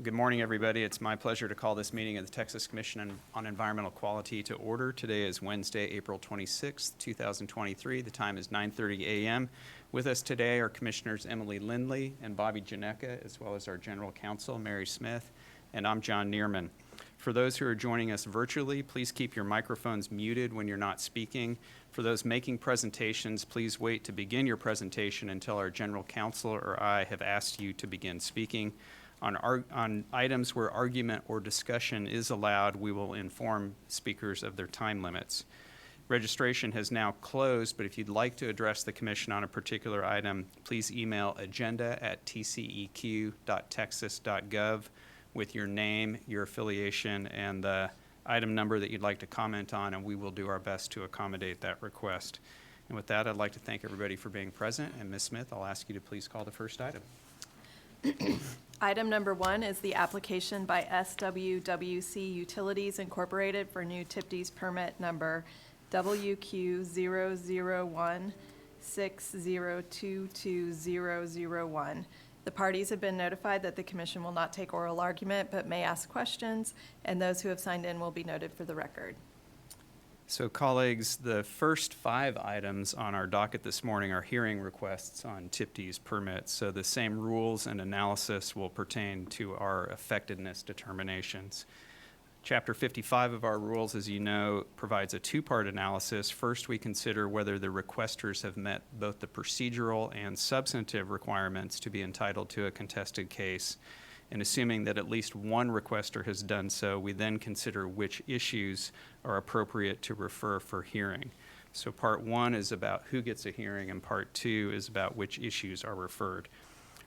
Good morning, everybody. It's my pleasure to call this meeting of the Texas Commission on Environmental Quality to order. Today is Wednesday, April 26th, 2023. The time is 9:30 a.m. With us today are Commissioners Emily Lindley and Bobby Janeka, as well as our General Counsel, Mary Smith, and I'm John Neerman. For those who are joining us virtually, please keep your microphones muted when you're not speaking. For those making presentations, please wait to begin your presentation until our General Counsel or I have asked you to begin speaking. On items where argument or discussion is allowed, we will inform speakers of their time limits. Registration has now closed, but if you'd like to address the Commission on a particular item, please email agenda@tceq.texas.gov with your name, your affiliation, and the item number that you'd like to comment on, and we will do our best to accommodate that request. And with that, I'd like to thank everybody for being present. And Ms. Smith, I'll ask you to please call the first item. Item number 1 is the application by SWWC Utilities Incorporated for new TIPD's permit number WQ00160220001. The parties have been notified that the Commission will not take oral argument but may ask questions, and those who have signed in will be noted for the record. So, colleagues, the first 5 items on our docket this morning are hearing requests on TIPD's permits. So the same rules and analysis will pertain to our effectiveness determinations. Chapter 55 of our rules, as you know, provides a 2-part analysis. First, we consider whether the requesters have met both the procedural and substantive requirements to be entitled to a contested case. And assuming that at least one requester has done so, we then consider which issues are appropriate to refer for hearing. So part 1 is about who gets a hearing, and part 2 is about which issues are referred.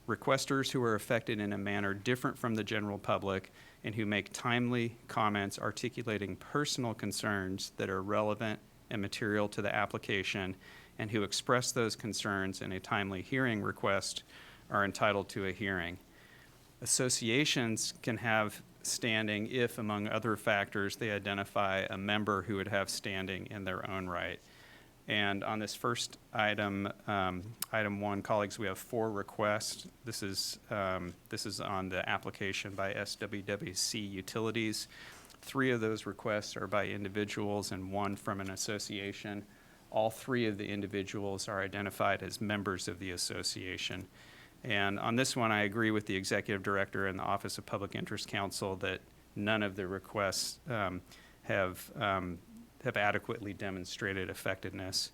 Requesters who are affected in a manner different from the general public and who make timely comments articulating personal concerns that are relevant and material to the application and who express those concerns in a timely hearing request are entitled to a hearing. Associations can have standing if, among other factors, they identify a member who would have standing in their own right. And on this first item, item 1, colleagues, we have 4 requests. This is on the application by SWWC Utilities. 3 of those requests are by individuals and 1 from an association. All 3 of the individuals are identified as members of the association. And on this one, I agree with the Executive Director and the Office of Public Interest Counsel that none of the requests have adequately demonstrated effectiveness.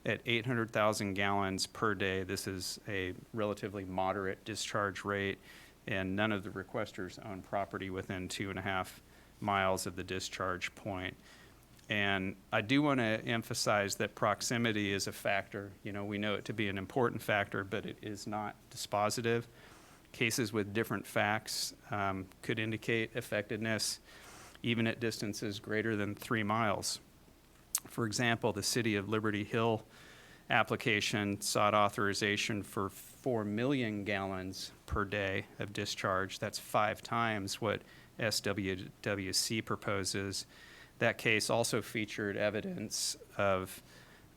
At 800,000 gallons per day, this is a relatively moderate discharge rate, and none of the requesters own property within 2.5 miles of the discharge point. And I do want to emphasize that proximity is a factor. You know, we know it to be an important factor, but it is not dispositive. Cases with different facts could indicate effectiveness even at distances greater than 3 miles. For example, the City of Liberty Hill application sought authorization for 4 million gallons per day of discharge. That's 5 times what SWWC proposes. That case also featured evidence of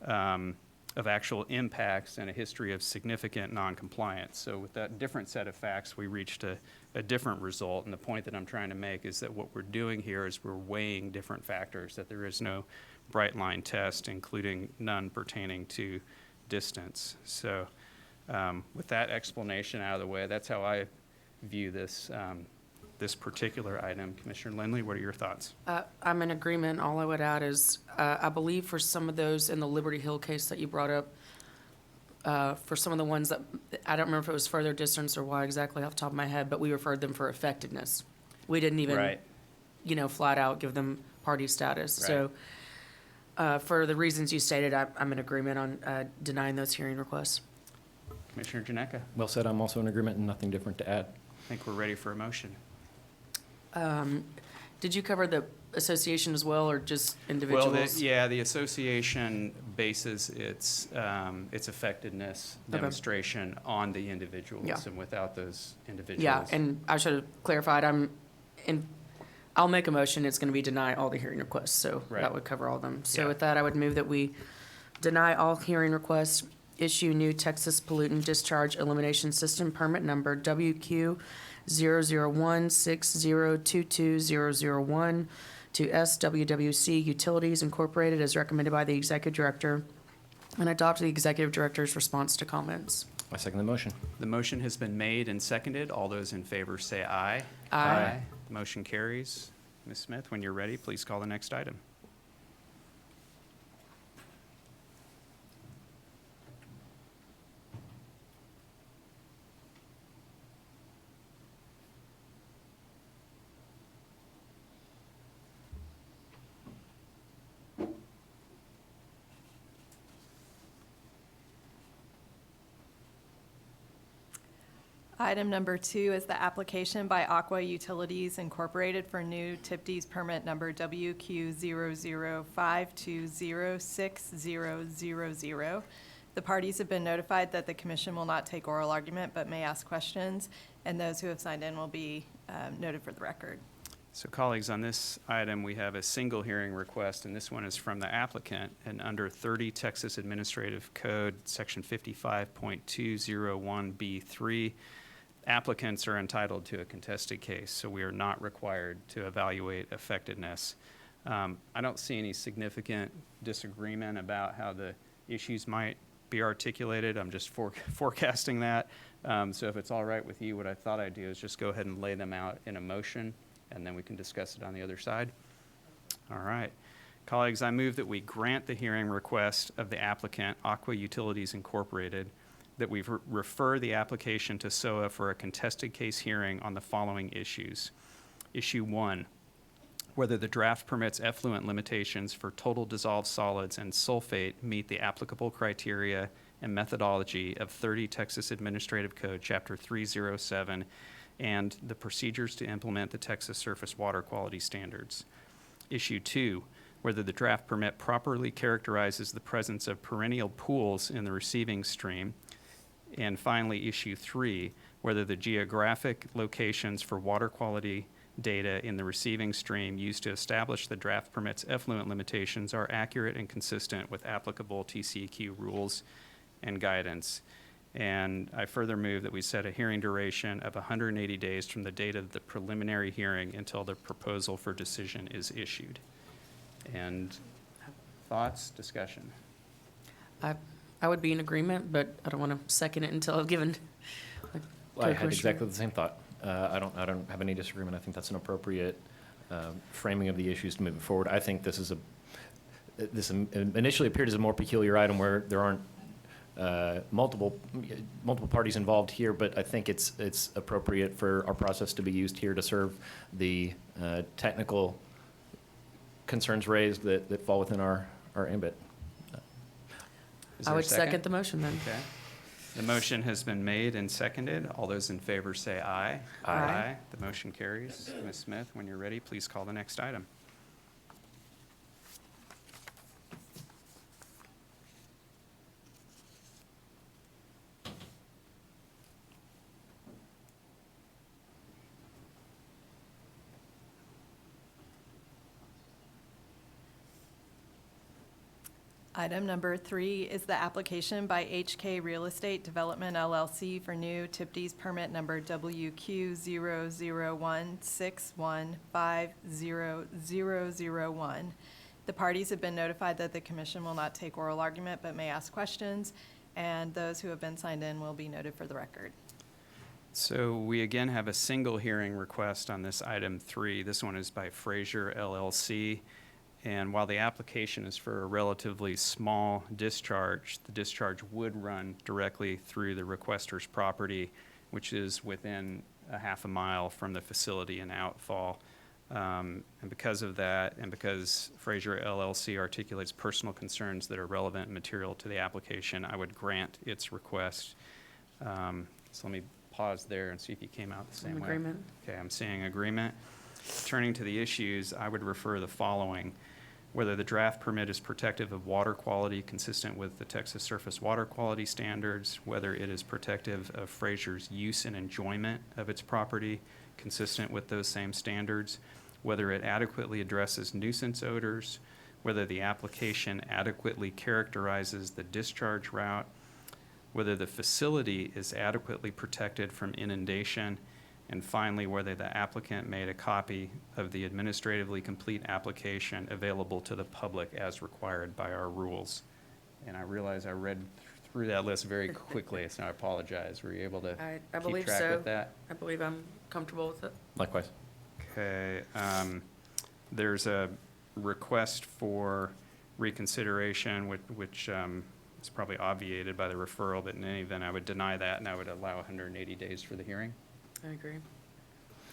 actual impacts and a history of significant noncompliance. So with that different set of facts, we reached a different result. And the point that I'm trying to make is that what we're doing here is we're weighing different factors, that there is no bright line test, including none pertaining to distance. So with that explanation out of the way, that's how I view this this particular item. Commissioner Lindley, what are your thoughts? I'm in agreement. All I would add is I believe for some of those in the Liberty Hill case that you brought up, for some of the ones that, I don't remember if it was further distance or why exactly off the top of my head, but we referred them for effectiveness. We didn't even, flat out give them party status. Right. So for the reasons you stated, I'm in agreement on denying those hearing requests. Commissioner Janeka, Well said. I'm also in agreement and nothing different to add. I think we're ready for a motion. Did you cover the association as well, or just individuals? Well, the association bases its effectiveness demonstration on the individuals, and without those individuals. Yeah, and I should have clarified, I'll make a motion, it's gonna be deny all the hearing requests, so that would cover all of them. So with that, I would move that we deny all hearing requests, issue new Texas Pollutant Discharge Elimination System permit number WQ 00160220001 to SWWC Utilities Incorporated as recommended by the Executive Director, and adopt the Executive Director's response to comments. I second the motion. The motion has been made and seconded. All those in favor say aye. Aye. The motion carries. Ms. Smith, when you're ready, please call the next item. Item number 2 is the application by Aqua Utilities Incorporated for new TIPD's permit number WQ005206000. The parties have been notified that the commission will not take oral argument but may ask questions, and those who have signed in will be noted for the record. So colleagues, on this item, we have a single hearing request, and this one is from the applicant. And under 30 Texas Administrative Code, Section 55.201B3, applicants are entitled to a contested case, so we are not required to evaluate effectiveness. I don't see any significant disagreement about how the issues might be articulated. I'm just forecasting that. So if it's all right with you, what I thought I'd do is just go ahead and lay them out in a motion, and then we can discuss it on the other side. All right. Colleagues, I move that we grant the hearing request of the applicant, Aqua Utilities Incorporated, that we refer the application to SOA for a contested case hearing on the following issues. Issue 1, whether the draft permit's effluent limitations for total dissolved solids and sulfate meet the applicable criteria and methodology of 30 Texas Administrative Code, Chapter 307, and the procedures to implement the Texas Surface Water Quality Standards. Issue 2, whether the draft permit properly characterizes the presence of perennial pools in the receiving stream. And finally, issue 3, whether the geographic locations for water quality data in the receiving stream used to establish the draft permit's effluent limitations are accurate and consistent with applicable TCEQ rules and guidance. And I further move that we set a hearing duration of 180 days from the date of the preliminary hearing until the proposal for decision is issued. And thoughts, discussion? I would be in agreement, but I don't want to second it until I've given. Well, I had exactly the same thought. I don't have any disagreement. I think that's an appropriate framing of the issues to move it forward. I think this initially appeared as a more peculiar item where there aren't multiple parties involved here, but I think it's appropriate for our process to be used here to serve the technical concerns raised that fall within our ambit. Is I there a would second the motion then. Okay. The motion has been made and seconded. All those in favor say aye. Aye. The motion carries. Ms. Smith, when you're ready, please call the next item. Item number 3 is the application by HK Real Estate Development LLC for new TIPD's permit number WQ00161500001. The parties have been notified that the commission will not take oral argument but may ask questions, and those who have been signed in will be noted for the record. So we again have a single hearing request on this item 3. This one is by Frazier LLC. And while the application is for a relatively small discharge, the discharge would run directly through the requester's property, which is within a half a mile from the facility in outfall. And because of that, and because Frazier LLC articulates personal concerns that are relevant and material to the application, I would grant its request. So let me pause there and see if you came out the same way. Agreement. Okay, I'm seeing agreement. Turning to the issues, I would refer the following: whether the draft permit is protective of water quality consistent with the Texas Surface Water Quality Standards, whether it is protective of Frazier's use and enjoyment of its property consistent with those same standards, whether it adequately addresses nuisance odors, whether the application adequately characterizes the discharge route, whether the facility is adequately protected from inundation, And finally, whether the applicant made a copy of the administratively complete application available to the public as required by our rules. And I realize I read through that list very quickly, so I apologize. Were you able to I keep believe track so. with that? I believe I'm comfortable with it. Likewise. Okay, there's a request for reconsideration, which is probably obviated by the referral, but in any event, I would deny that, and I would allow 180 days for the hearing. I agree.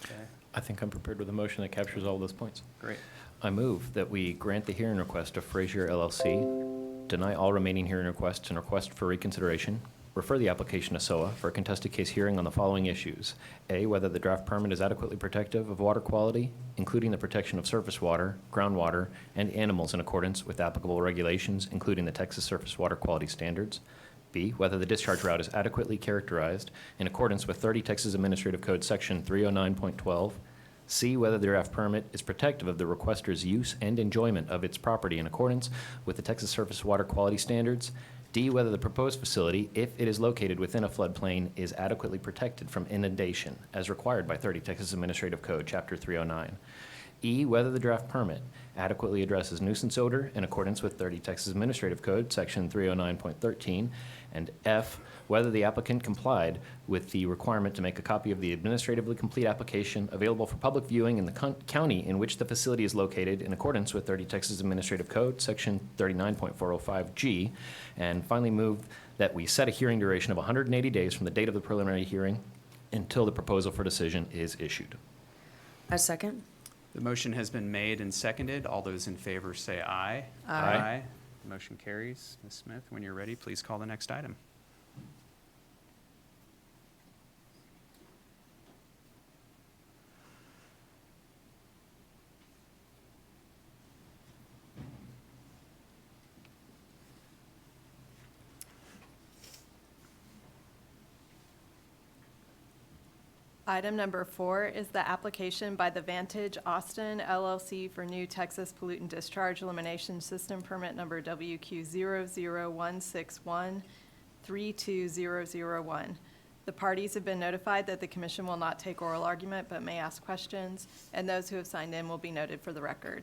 Okay, I think I'm prepared with a motion that captures all those points. great. I move that we grant the hearing request of Frazier LLC, deny all remaining hearing requests and request for reconsideration, refer the application to SOA for a contested case hearing on the following issues. A, whether the draft permit is adequately protective of water quality, including the protection of surface water, groundwater, and animals in accordance with applicable regulations, including the Texas Surface Water Quality Standards. B, whether the discharge route is adequately characterized in accordance with 30 Texas Administrative Code Section 309.12. C, whether the draft permit is protective of the requester's use and enjoyment of its property in accordance with the Texas Surface Water Quality Standards. D, whether the proposed facility, if it is located within a floodplain, is adequately protected from inundation as required by 30 Texas Administrative Code, Chapter 309. E, whether the draft permit adequately addresses nuisance odor in accordance with 30 Texas Administrative Code, Section 309.13. And F, whether the applicant complied with the requirement to make a copy of the administratively complete application available for public viewing in the county in which the facility is located in accordance with 30 Texas Administrative Code, Section 39.405G. And finally, move that we set a hearing duration of 180 days from the date of the preliminary hearing until the proposal for decision is issued. I second. The motion has been made and seconded. All those in favor say aye. Aye. Motion carries. Ms. Smith, when you're ready, please call the next item. Item number 4 is the application by the Vantage Austin LLC for new Texas Pollutant Discharge Elimination System Permit Number WQ00161-32001. The parties have been notified that the commission will not take oral argument but may ask questions, and those who have signed in will be noted for the record.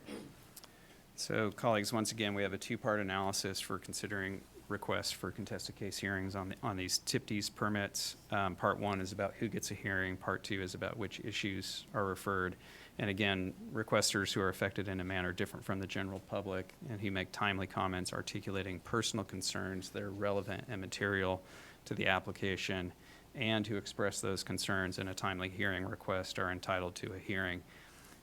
So colleagues, once again, we have a two-part analysis for considering requests for contested case hearings on these TIPDs permits. Part 1 is about who gets a hearing. Part 2 is about which issues are referred. And again, requesters who are affected in a manner different from the general public and who make timely comments articulating personal concerns that are relevant and material to the application and who express those concerns in a timely hearing request are entitled to a hearing.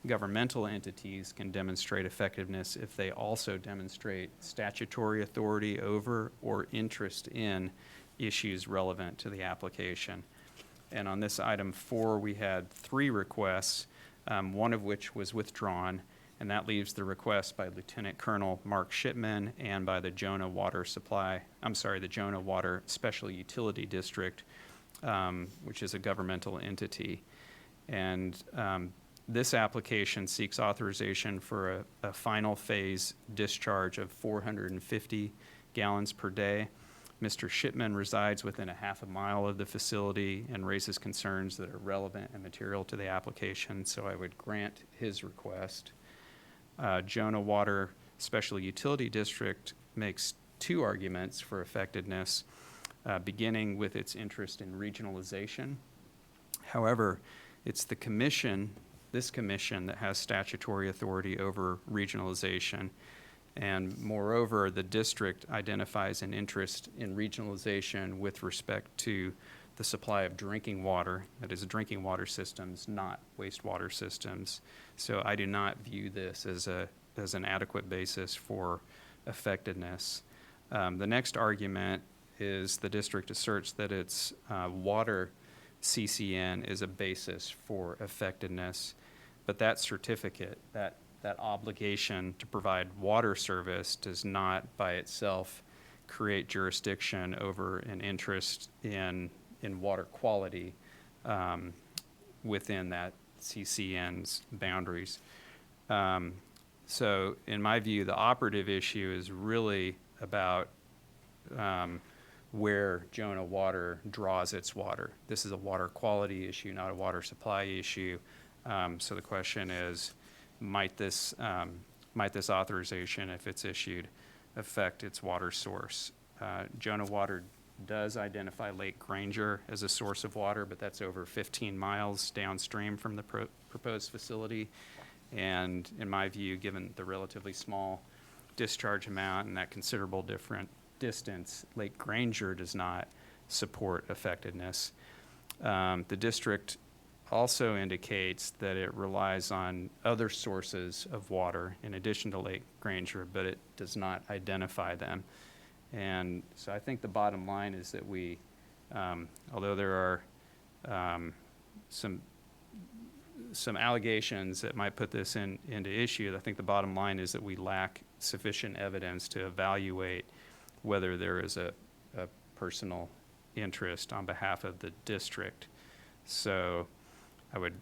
Governmental entities can demonstrate effectiveness if they also demonstrate statutory authority over or interest in issues relevant to the application. And on this item 4, we had 3 requests, one of which was withdrawn, and that leaves the request by Lieutenant Colonel Mark Shipman and by the Jonah Water Special Utility District, which is a governmental entity. And this application seeks authorization for a final phase discharge of 450 gallons per day. Mr. Shipman resides within a half a mile of the facility and raises concerns that are relevant and material to the application, so I would grant his request. Jonah Water Special Utility District makes 2 arguments for effectiveness, beginning with its interest in regionalization. However, it's the this commission that has statutory authority over regionalization. And moreover, the district identifies an interest in regionalization with respect to the supply of drinking water, that is drinking water systems, not wastewater systems. So I do not view this as an adequate basis for effectiveness. The next argument is the district asserts that its water CCN is a basis for effectiveness, but that certificate, that obligation to provide water service does not by itself create jurisdiction over an interest in water quality within that CCN's boundaries. So in my view, the operative issue is really about where Jonah Water draws its water. This is a water quality issue, not a water supply issue. So the question is, might this authorization, if it's issued, affect its water source? Jonah Water does identify Lake Granger as a source of water, but that's over 15 miles downstream from the proposed facility. And in my view, given the relatively small discharge amount and that considerable different distance, Lake Granger does not support effectiveness. The district also indicates that it relies on other sources of water in addition to Lake Granger, but it does not identify them. And so I think the bottom line is that we, although there are some allegations that might put this into issue, I think the bottom line is that we lack sufficient evidence to evaluate whether there is a personal interest on behalf of the district. So I would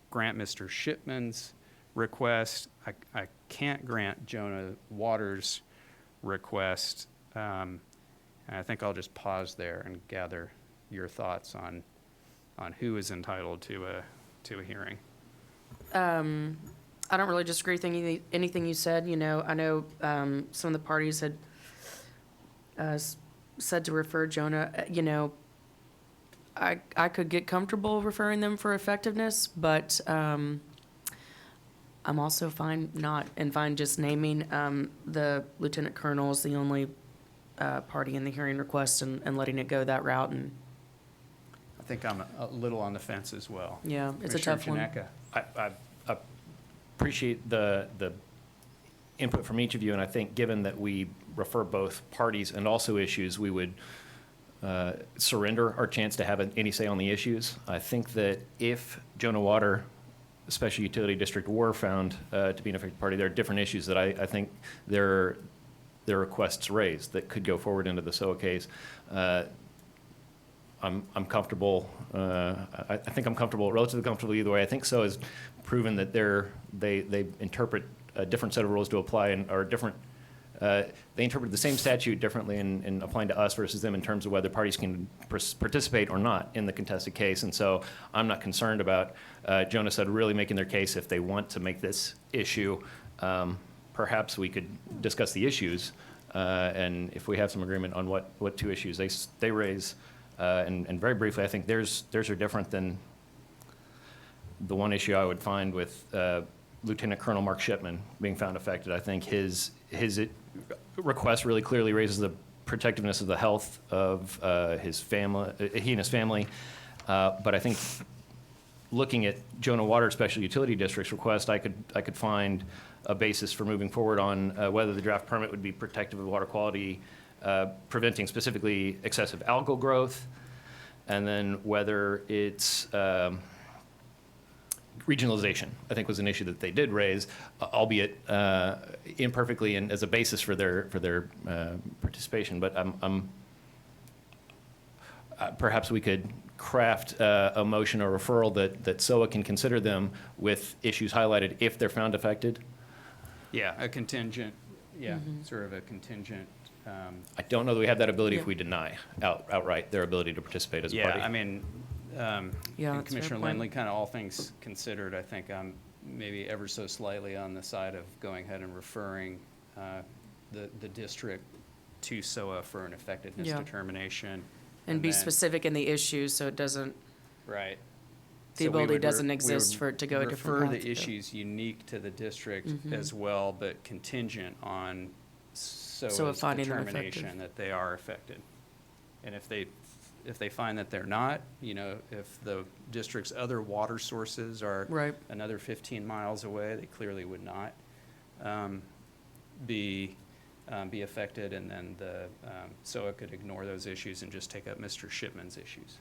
grant Mr. Shipman's request. I can't grant Jonah Waters' request. And I think I'll just pause there and gather your thoughts on who is entitled to a hearing. I don't really disagree with anything you said. You know, I know some of the parties had said to refer Jonah. You know, I could get comfortable referring them for effectiveness, but I'm also fine just naming the lieutenant colonel as the only party in the hearing request and letting it go that route. And I think I'm a little on the fence as well. yeah, it's a Commissioner tough one. Chinecka. I appreciate the input from each of you, and I think given that we refer both parties and also issues, we would surrender our chance to have any say on the issues. I think that if Jonah Water Special Utility District were found to be an affected party, there are different issues that I think their requests raised that could go forward into the SOA case. I'm comfortable. I think I'm comfortable, relatively comfortable either way. I think SOA has proven that they interpret a different set of rules to apply and are different. They interpret the same statute differently in applying to us versus them in terms of whether parties can participate or not in the contested case. And so I'm not concerned about Jonah said really making their case if they want to make this issue. Perhaps we could discuss the issues, and if we have some agreement on what two issues they raise, and very briefly, I think theirs are different than the one issue I would find with Lieutenant Colonel Mark Shipman being found affected. I think his request really clearly raises the protectiveness of the health of his family, he and his family. But I think looking at Jonah Water Special Utility District's request, I could find a basis for moving forward on whether the draft permit would be protective of water quality, preventing specifically excessive algal growth, and then whether it's regionalization, I think, was an issue that they did raise, albeit imperfectly and as a basis for their participation. But perhaps we could craft a motion or referral that SOA can consider them with issues highlighted if they're found affected. Yeah, a contingent, sort of a contingent. I don't know that we have that ability Yeah. if we deny outright their ability to participate as a party. Yeah, I mean, Yeah, and that's a fair Commissioner point. Lindley, kind of all things considered, I think I'm maybe ever so slightly on the side of going ahead and referring the district to SOA for an effectiveness Yeah. determination. And be then- specific in the issues so it doesn't, Right. the So we ability would doesn't we exist would for it to go a different refer path. the issues unique to the district Mhm. as well, but contingent on SOA SOA's finding them determination effective. that they are affected. And if they find that they're not, if the district's other water sources are Right. another 15 miles away, they clearly would not be affected, and then the SOA could ignore those issues and just take up Mr. Shipman's issues.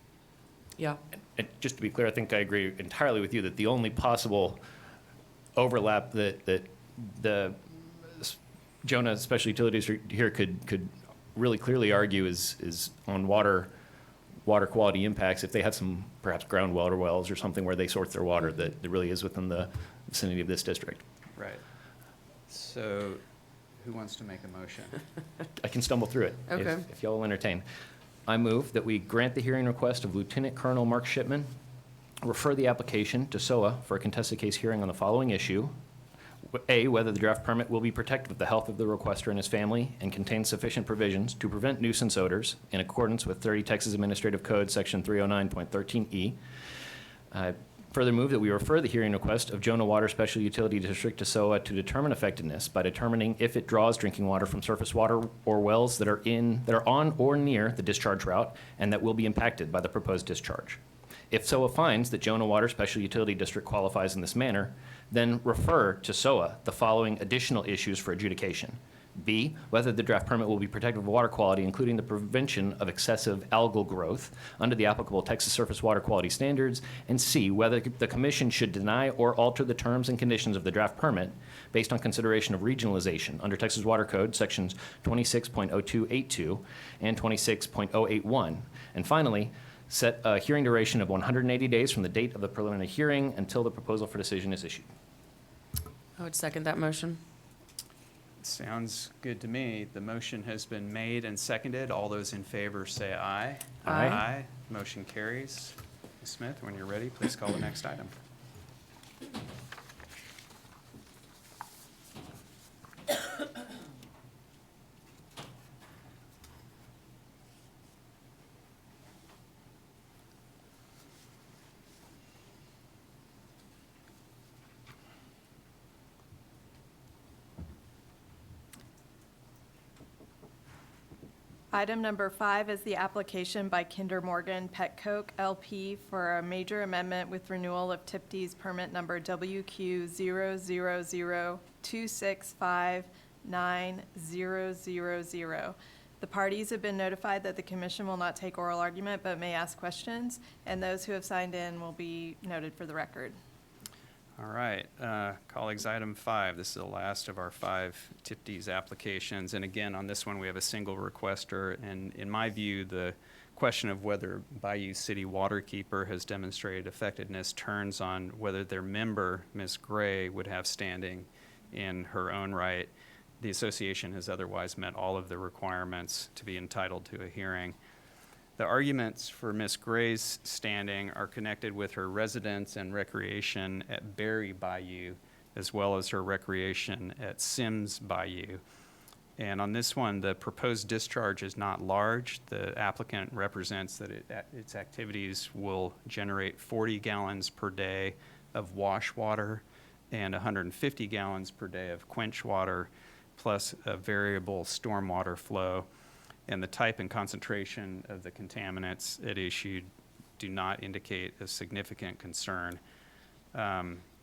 Yeah, And just to be clear, I think I agree entirely with you that the only possible overlap that the Jonah Special Utilities here could really clearly argue is on water quality impacts if they have some perhaps groundwater wells or something where they source their water that really is within the vicinity of this district. Right. So who wants to make a motion? I can stumble through it Okay. if y'all will entertain. I move that we grant the hearing request of Lieutenant Colonel Mark Shipman, refer the application to SOA for a contested case hearing on the following issue. A, whether the draft permit will be protective of the health of the requester and his family and contains sufficient provisions to prevent nuisance odors in accordance with 30 Texas Administrative Code, Section 309.13E. Further move that we refer the hearing request of Jonah Water Special Utility District to SOA to determine effectiveness by determining if it draws drinking water from surface water or wells that are on or near the discharge route and that will be impacted by the proposed discharge. If SOA finds that Jonah Water Special Utility District qualifies in this manner, then refer to SOA the following additional issues for adjudication. B, whether the draft permit will be protective of water quality, including the prevention of excessive algal growth under the applicable Texas surface water quality standards. And C, whether the commission should deny or alter the terms and conditions of the draft permit based on consideration of regionalization under Texas Water Code, sections 26.0282 and 26.081. And finally, set a hearing duration of 180 days from the date of the preliminary hearing until the proposal for decision is issued. I would second that motion. Sounds good to me. The motion has been made and seconded. All those in favor say aye. Aye. Aye. Motion carries. Ms. Smith, when you're ready, please call the next item. Item number 5 is the application by Kinder Morgan Petcoke LP for a major amendment with renewal of TIPD's permit number WQ00026599000. The parties have been notified that the commission will not take oral argument but may ask questions, and those who have signed in will be noted for the record. All right, colleagues, item 5. This is the last of our 5 TIPD's applications. And again, on this one, we have a single requester. And in my view, the question of whether Bayou City Waterkeeper has demonstrated effectiveness turns on whether their member, Ms. Gray, would have standing in her own right. The association has otherwise met all of the requirements to be entitled to a hearing. The arguments for Ms. Gray's standing are connected with her residence and recreation at Berry Bayou, as well as her recreation at Sims Bayou. And on this one, the proposed discharge is not large. The applicant represents that its activities will generate 40 gallons per day of wash water and 150 gallons per day of quench water, plus a variable stormwater flow. And the type and concentration of the contaminants it issued do not indicate a significant concern.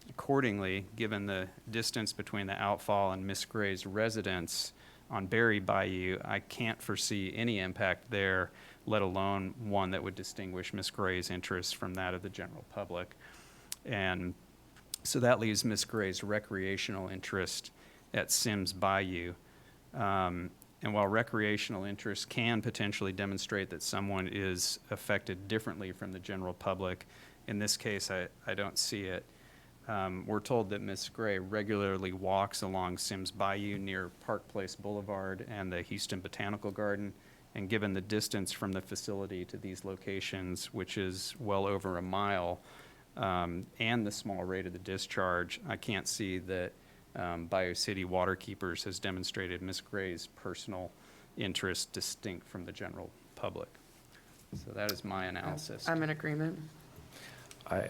Accordingly, given the distance between the outfall and Miss Gray's residence on Berry Bayou, I can't foresee any impact there, let alone one that would distinguish Miss Gray's interests from that of the general public. And so that leaves Miss Gray's recreational interest at Sims Bayou. And while recreational interests can potentially demonstrate that someone is affected differently from the general public, in this case, I don't see it. We're told that Ms. Gray regularly walks along Sims Bayou near Park Place Boulevard and the Houston Botanical Garden. And given the distance from the facility to these locations, which is well over a mile, and the small rate of the discharge, I can't see that Bayou City Waterkeepers has demonstrated Ms. Gray's personal interest distinct from the general public. So that is my analysis. I'm in agreement. I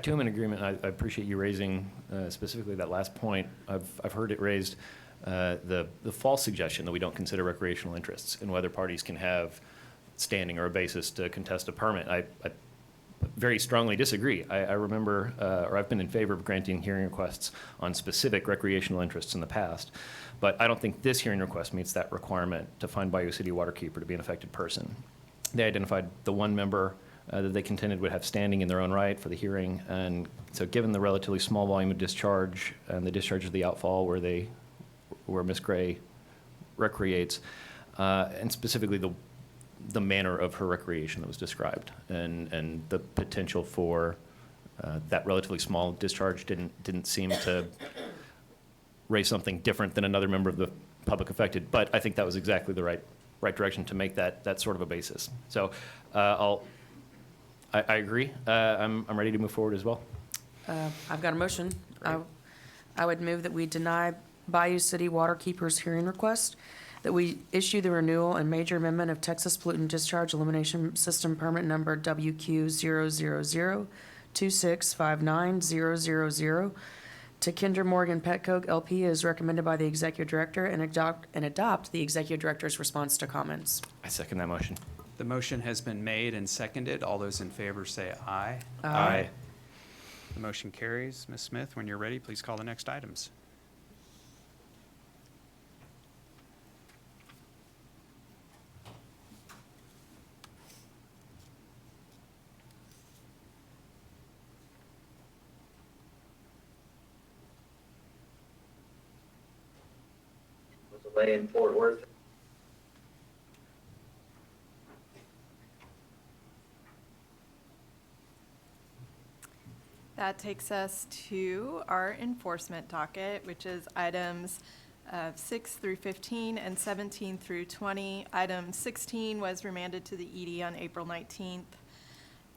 too am in agreement. I appreciate you raising specifically that last point. I've heard it raised, the false suggestion that we don't consider recreational interests and whether parties can have standing or a basis to contest a permit. I very strongly disagree. I remember, or I've been in favor of granting hearing requests on specific recreational interests in the past, but I don't think this hearing request meets that requirement to find Bayou City Waterkeeper to be an affected person. They identified the one member that they contended would have standing in their own right for the hearing, and so given the relatively small volume of discharge and the discharge of the outfall where Ms. Gray recreates, and specifically the manner of her recreation that was described, and the potential for that relatively small discharge didn't seem to raise something different than another member of the public affected. But I think that was exactly the right direction to make that sort of a basis. So I agree. I'm ready to move forward as well. I've got a motion. Great. I would move that we deny Bayou City Waterkeeper's hearing request, that we issue the renewal and major amendment of Texas Pollutant Discharge Elimination System Permit Number WQ00026599000 to Kinder Morgan Petco LP as recommended by the Executive Director and adopt the Executive Director's response to comments. I second that motion. The motion has been made and seconded. All those in favor say aye. Aye. The motion carries. Ms. Smith, when you're ready, please call the next items. Was away in Fort Worth. That takes us to our enforcement docket, which is items 6 through 15 and 17 through 20. Item 16 was remanded to the ED on April 19th.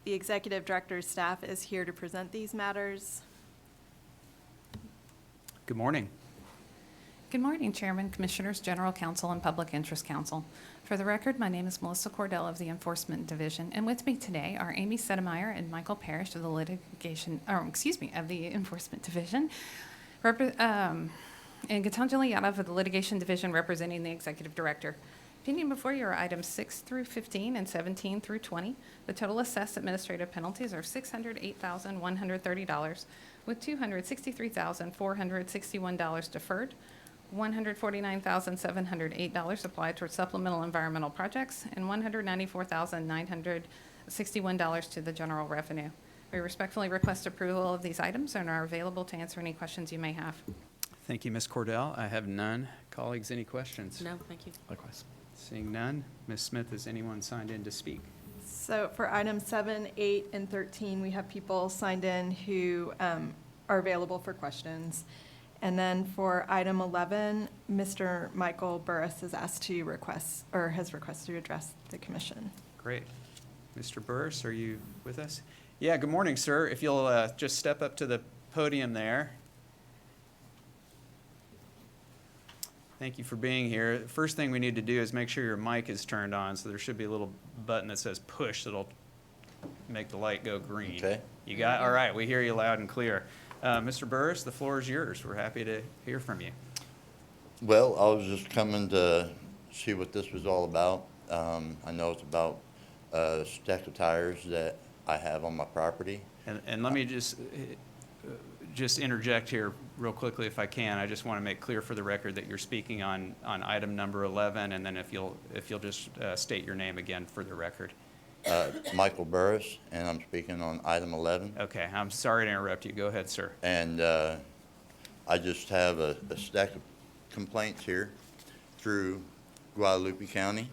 The Executive Director's staff is here to present these matters. Good morning. Good morning, Chairman, Commissioners, General Counsel, and Public Interest Counsel. For the record, my name is Melissa Cordell of the Enforcement Division, and with me today are Amy Sedemeyer and Michael Parrish of the of the Enforcement Division, and Gitanjali Yadav of the Litigation Division representing the Executive Director. Pending before you are items 6 through 15 and 17 through 20. The total assessed administrative penalties are $608,130, with $263,461 deferred, $149,708 applied towards supplemental environmental projects, and $194,961 to the general revenue. We respectfully request approval of these items and are available to answer any questions you may have. Thank you, Ms. Cordell. I have none. Colleagues, any questions? No, thank you. Likewise. Seeing none. Ms. Smith, has anyone signed in to speak? So for items 7, 8, and 13, we have people signed in who are available for questions. And then for item 11, Mr. Michael Burris has requested to address the commission. Great. Mr. Burris, are you with us? Yeah, good morning, sir. If you'll just step up to the podium there. Thank you for being here. The first thing we need to do is make sure your mic is turned on, so there should be a little button that says push that'll make the light go green. Okay. You got, all right, we hear you loud and clear. Mr. Burris, the floor is yours. We're happy to hear from you. Well, I was just coming to see what this was all about. I know it's about a stack of tires that I have on my property. And let me just interject here real quickly if I can. I just want to make clear for the record that you're speaking on item number 11, and then if you'll just state your name again for the record. Michael Burris, and I'm speaking on item 11. Okay, I'm sorry to interrupt you. Go ahead, sir. And I just have a stack of complaints here through Guadalupe County,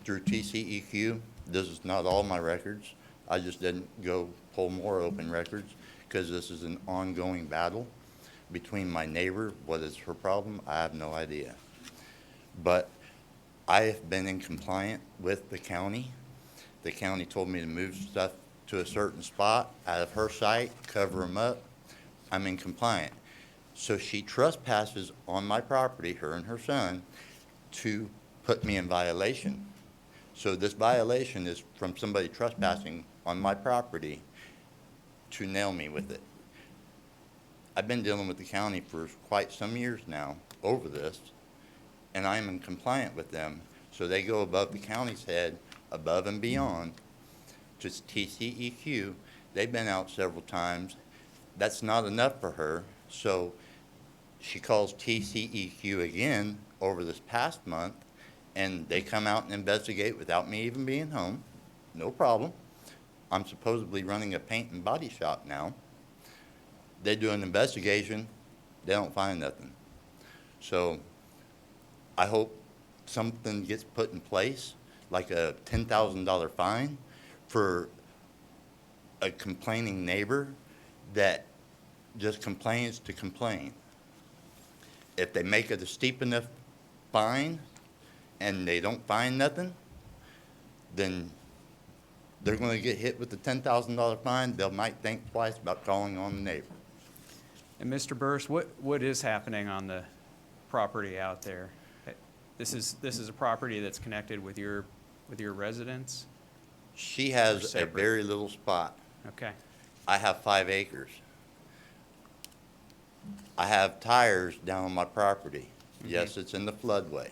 through TCEQ. This is not all my records. I just didn't go pull more open records because this is an ongoing battle between my neighbor. What is her problem? I have no idea. But I have been in compliance with the county. The county told me to move stuff to a certain spot out of her site, cover them up. I'm in compliance. So she trespasses on my property, her and her son, to put me in violation. So this violation is from somebody trespassing on my property to nail me with it. I've been dealing with the county for quite some years now over this, and I'm in compliance with them. So they go above the county's head, above and beyond, to TCEQ. They've been out several times. That's not enough for her, so she calls TCEQ again over this past month, and they come out and investigate without me even being home. No problem. I'm supposedly running a paint and body shop now. They do an investigation. They don't find nothing. So I hope something gets put in place, like a $10,000 fine for a complaining neighbor that just complains to complain. if they make it a steep enough fine and they don't find nothing, then they're gonna get hit with the $10,000 fine. They might think twice about calling on the neighbor. And Mr. Burris, what is happening on the property out there? This is a property that's connected with your residence? She Or has a separate? very little spot. Okay, I have 5 acres. I have tires down on my property. Yes, it's in the floodway.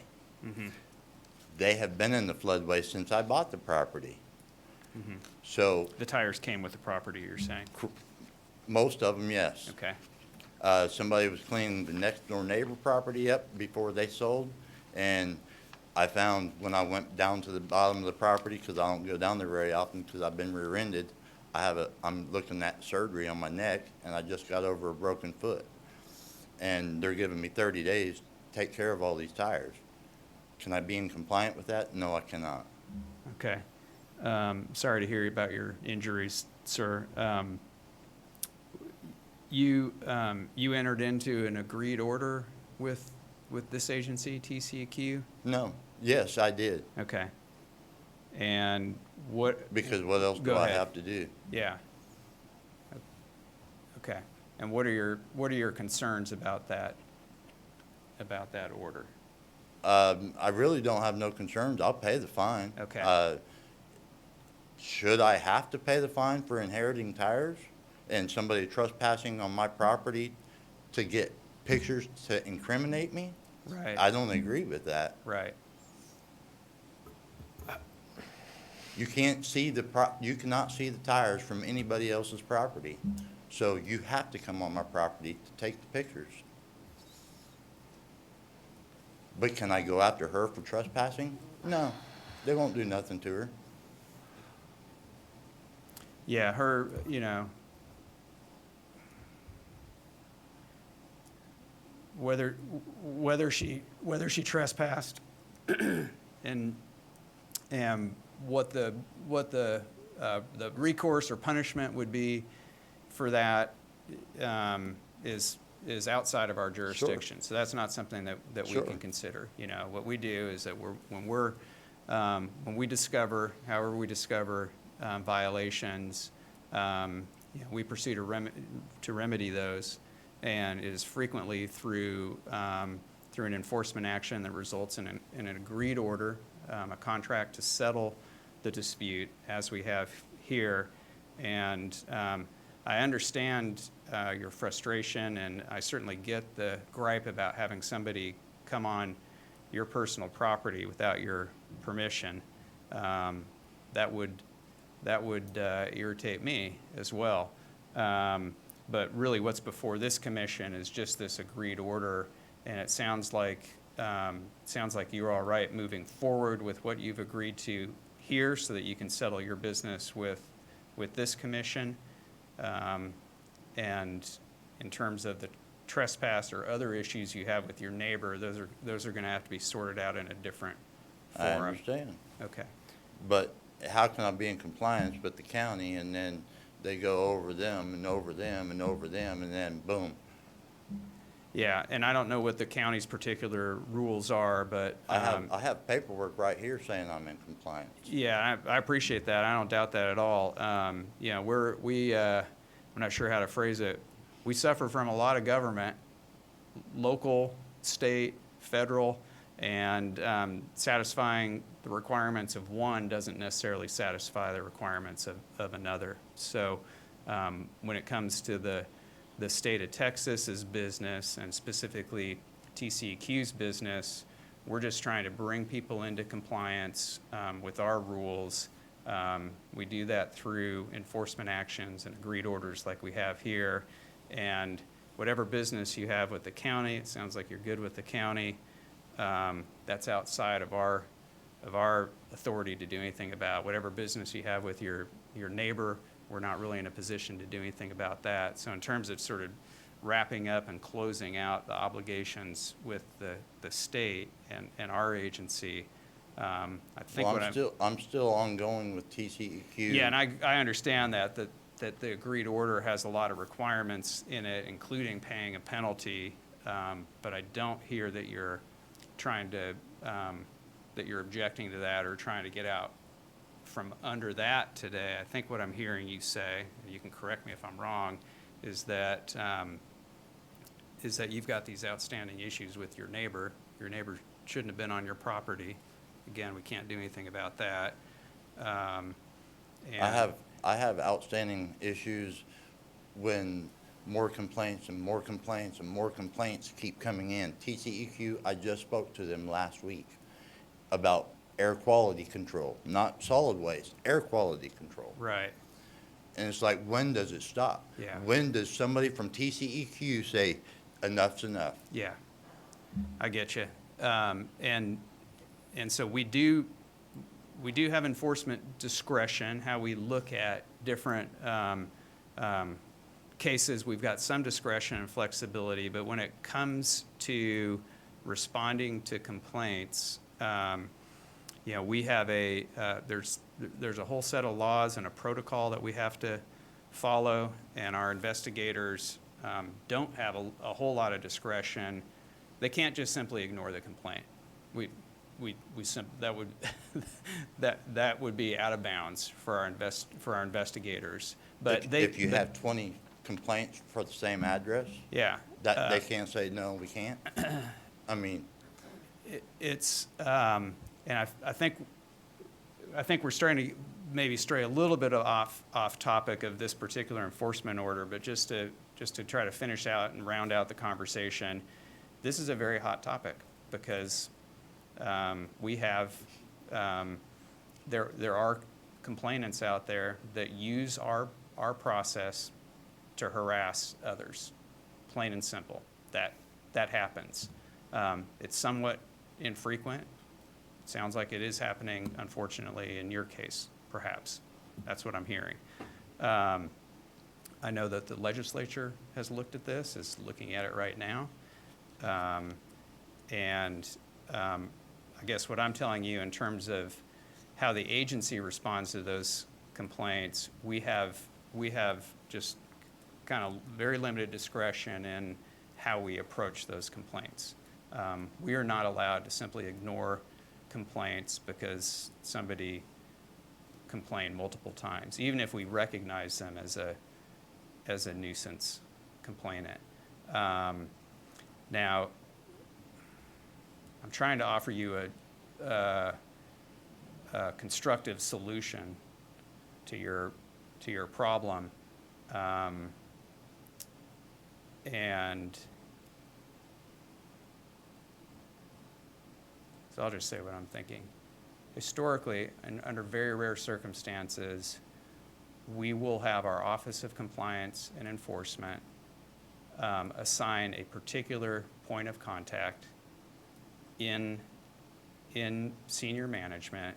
They have been in the floodway since I bought the property. So the tires came with the property, you're saying? most of them, yes. Okay, Somebody was cleaning the next door neighbor property up before they sold, and I found when I went down to the bottom of the property, because I don't go down there very often because I've been rear-ended, I'm looking at surgery on my neck, and I just got over a broken foot. And they're giving me 30 days to take care of all these tires. Can I be in compliant with that? No, I cannot. okay. Sorry to hear about your injuries, sir. You entered into an agreed order with this agency, TCEQ? No, yes, I did, Okay. And what? because what else do Go I ahead. have to do? Yeah. Okay. And what are your concerns about that order? I really don't have no concerns. I'll pay the fine. Okay. Should I have to pay the fine for inheriting tires and somebody trespassing on my property to get pictures to incriminate me? Right. I don't agree with that. Right. You can't see you cannot see the tires from anybody else's property. So you have to come on my property to take the pictures. But can I go after her for trespassing? No, they won't do nothing to her. Yeah, her, whether she trespassed and what the recourse or punishment would be for that is outside of our jurisdiction. So that's not something that we Sure. can consider. What we do is that when we discover, however we discover violations, we proceed to remedy those, and it is frequently through an enforcement action that results in an agreed order, a contract to settle the dispute, as we have here. And I understand your frustration, and I certainly get the gripe about having somebody come on your personal property without your permission. That would irritate me as well. But really, what's before this commission is just this agreed order, and it sounds like you're all right moving forward with what you've agreed to here, so that you can settle your business with this commission. And in terms of the trespass or other issues you have with your neighbor, those are going to have to be sorted out in a different I forum. understand. Okay. But how can I be in compliance with the county and then they go over them and over them and over them and then boom? Yeah, and I don't know what the county's particular rules are, but I have paperwork right here saying I'm in compliance. yeah, I appreciate that. I don't doubt that at all. I'm not sure how to phrase it. We suffer from a lot of government, local, state, federal, and satisfying the requirements of one doesn't necessarily satisfy the requirements of another. So when it comes to the state of Texas's business, and specifically TCEQ's business, we're just trying to bring people into compliance with our rules. We do that through enforcement actions and agreed orders like we have here. And whatever business you have with the county, it sounds like you're good with the county, that's outside of our authority to do anything about. Whatever business you have with your neighbor, we're not really in a position to do anything about that. So in terms of sort of wrapping up and closing out the obligations with the state and our agency, I think Well, I'm still ongoing with TCEQ. yeah, and I understand that the agreed order has a lot of requirements in it, including paying a penalty but I don't hear that you're trying to, that you're objecting to that or trying to get out from under that today. I think what I'm hearing you say, and you can correct me if I'm wrong, is that you've got these outstanding issues with your neighbor. Your neighbor shouldn't have been on your property. Again, we can't do anything about that. And I have outstanding issues when more complaints and more complaints and more complaints keep coming in. TCEQ, I just spoke to them last week about air quality control, not solid waste, air quality control. Right. And it's like, when does it stop? Yeah. When does somebody from TCEQ say, enough's enough? Yeah, I get you. And so we do have enforcement discretion, how we look at different cases. We've got some discretion and flexibility, but when it comes to responding to complaints, we have there's a whole set of laws and a protocol that we have to follow, and our investigators don't have a whole lot of discretion. They can't just simply ignore the complaint. That would be out of bounds for our investigators. But If you have 20 complaints for the same address, yeah, that they can't say, no, we can't? I mean, and I think we're starting to maybe stray a little bit off topic of this particular enforcement order, but just to try to finish out and round out the conversation, this is a very hot topic because we have there are complainants out there that use our process to harass others, plain and simple. That happens. It's somewhat infrequent. Sounds like it is happening, unfortunately, in your case, perhaps. That's what I'm hearing. I know that the legislature has looked at this, is looking at it right now. I guess what I'm telling you in terms of how the agency responds to those complaints, we have just kind of very limited discretion in how we approach those complaints. We are not allowed to simply ignore complaints because somebody complained multiple times, even if we recognize them as a nuisance complainant. Now, I'm trying to offer you a constructive solution to your problem, and so I'll just say what I'm thinking. Historically, and under very rare circumstances, we will have our Office of Compliance and Enforcement assign a particular point of contact in senior management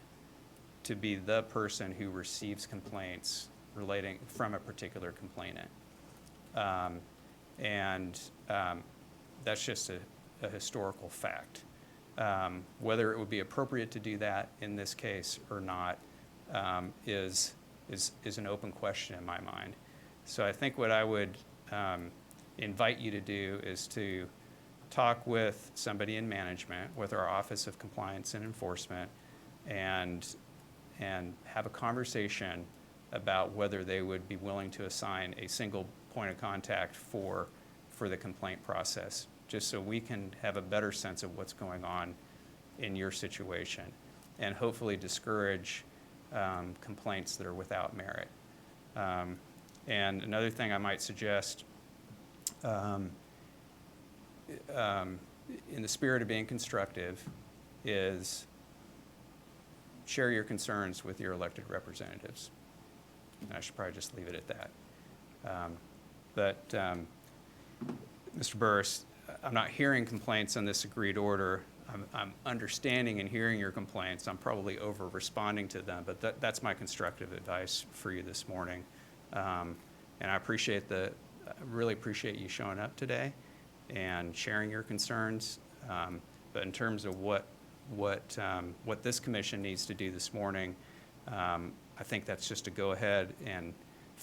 to be the person who receives complaints relating from a particular complainant. That's just a historical fact. Whether it would be appropriate to do that in this case or not is an open question in my mind. So I think what I would invite you to do is to talk with somebody in management, with our Office of Compliance and Enforcement, and have a conversation about whether they would be willing to assign a single point of contact for the complaint process, just so we can have a better sense of what's going on in your situation, and hopefully discourage complaints that are without merit. And another thing I might suggest, in the spirit of being constructive, is share your concerns with your elected representatives. And I should probably just leave it at that. Mr. Burris, I'm not hearing complaints on this agreed order. I'm understanding and hearing your complaints. I'm probably over-responding to them, but that's my constructive advice for you this morning. And I really appreciate you showing up today and sharing your concerns. But in terms of what this commission needs to do this morning, I think that's just to go ahead and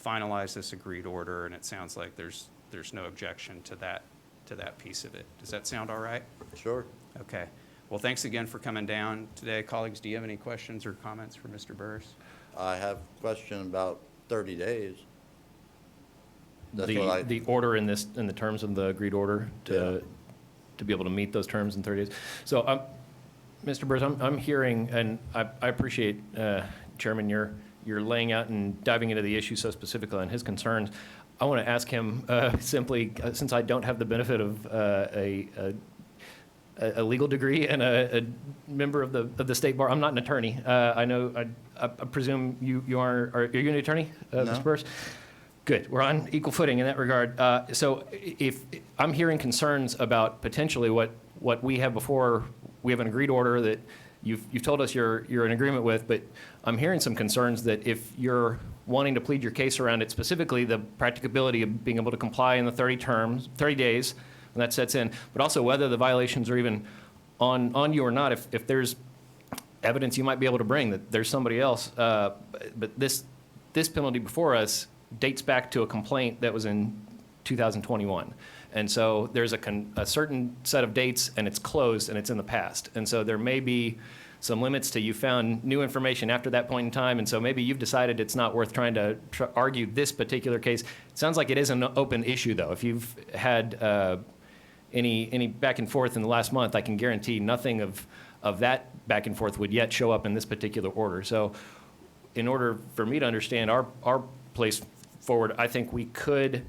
finalize this agreed order, and it sounds like there's no objection to to that piece of it. Does that sound all right? Sure. Okay. Well, thanks again for coming down today. Colleagues, do you have any questions or comments for Mr. Burris? I have a question about 30 days. That's what I, The order in this, in the terms of the agreed order to be able to meet those terms in 30 days. So, Mr. Burris, I'm hearing, and I appreciate, Chairman, your laying out and diving into the issue so specifically on his concerns. I want to ask him simply, since I don't have the benefit of a legal degree and a member of the state bar. I'm not an attorney. I know. I presume you are. Are you an attorney, No. Mr. Burris? Good. We're on equal footing in that regard. So if I'm hearing concerns about potentially what we have before, we have an agreed order that you've told us you're in agreement with, but I'm hearing some concerns that if you're wanting to plead your case around it, specifically the practicability of being able to comply in the 30 days, when that sets in, but also whether the violations are even on you or not, if there's evidence you might be able to bring that there's somebody else. But this penalty before us dates back to a complaint that was in 2021. And so there's a certain set of dates, and it's closed, and it's in the past. And so there may be some limits to you found new information after that point in time, and so maybe you've decided it's not worth trying to argue this particular case. It sounds like it is an open issue, though. If you've had any back and forth in the last month, I can guarantee nothing of that back and forth would yet show up in this particular order. So in order for me to understand our place forward, I think we could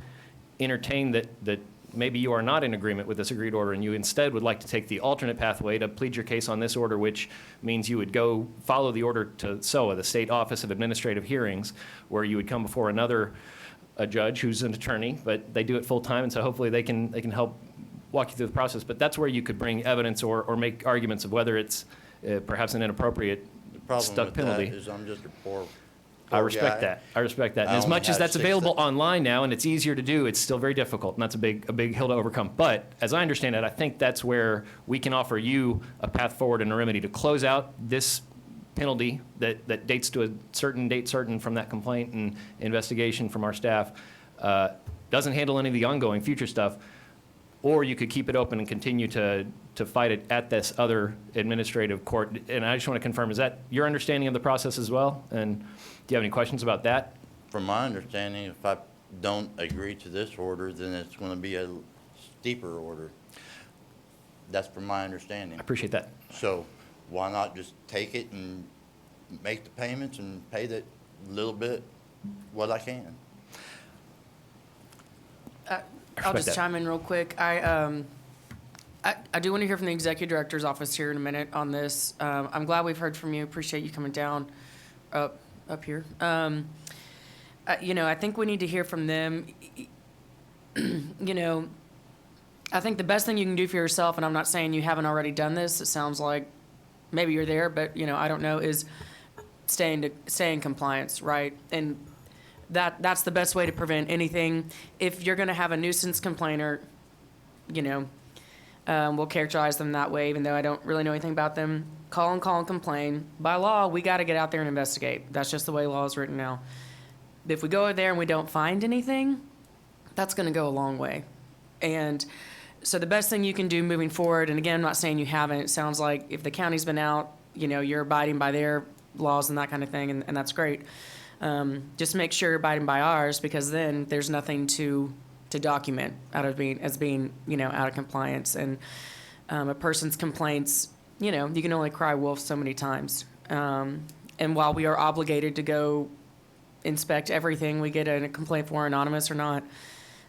entertain that maybe you are not in agreement with this agreed order and you instead would like to take the alternate pathway to plead your case on this order, which means you would go follow the order to SOA, the State Office of Administrative Hearings, where you would come before a judge who's an attorney, but they do it full time, and so hopefully they can help walk you through the process. But that's where you could bring evidence or make arguments of whether it's perhaps an inappropriate the problem stuck with penalty. that is I'm just a poor I respect guy. that. I respect that. I And as only much as have that's 6 available days. online now and it's easier to do, it's still very difficult, and that's a big hill to overcome. But as I understand it, I think that's where we can offer you a path forward and a remedy to close out this penalty that dates to a certain date certain from that complaint and investigation from our staff, doesn't handle any of the ongoing future stuff, or you could keep it open and continue to fight it at this other administrative court. And I just want to confirm, is that your understanding of the process as well? And do you have any questions about that? From my understanding, if I don't agree to this order, then it's going to be a steeper order. That's from my understanding. I appreciate that. So why not just take it and make the payments and pay that little bit what I can? I'll respect just that. chime in real quick. I do want to hear from the executive director's office here in a minute on this. I'm glad we've heard from you. Appreciate you coming down up here. I think we need to hear from them. I think the best thing you can do for yourself, and I'm not saying you haven't already done this. It sounds like maybe you're there, but I don't know. Is stay in compliance, right? And that's the best way to prevent anything. If you're going to have a nuisance complainer, we'll characterize them that way, even though I don't really know anything about them. Call and complain. By law, we got to get out there and investigate. That's just the way law is written now. If we go over there and we don't find anything, that's going to go a long way. And so the best thing you can do moving forward, and again, I'm not saying you haven't, it sounds like if the county's been out, you're abiding by their laws and that kind of thing, and that's great. Just make sure you're abiding by ours, because then there's nothing to document as being out of compliance. And a person's complaints, you can only cry wolf so many times. And while we are obligated to go inspect everything we get a complaint for, anonymous or not,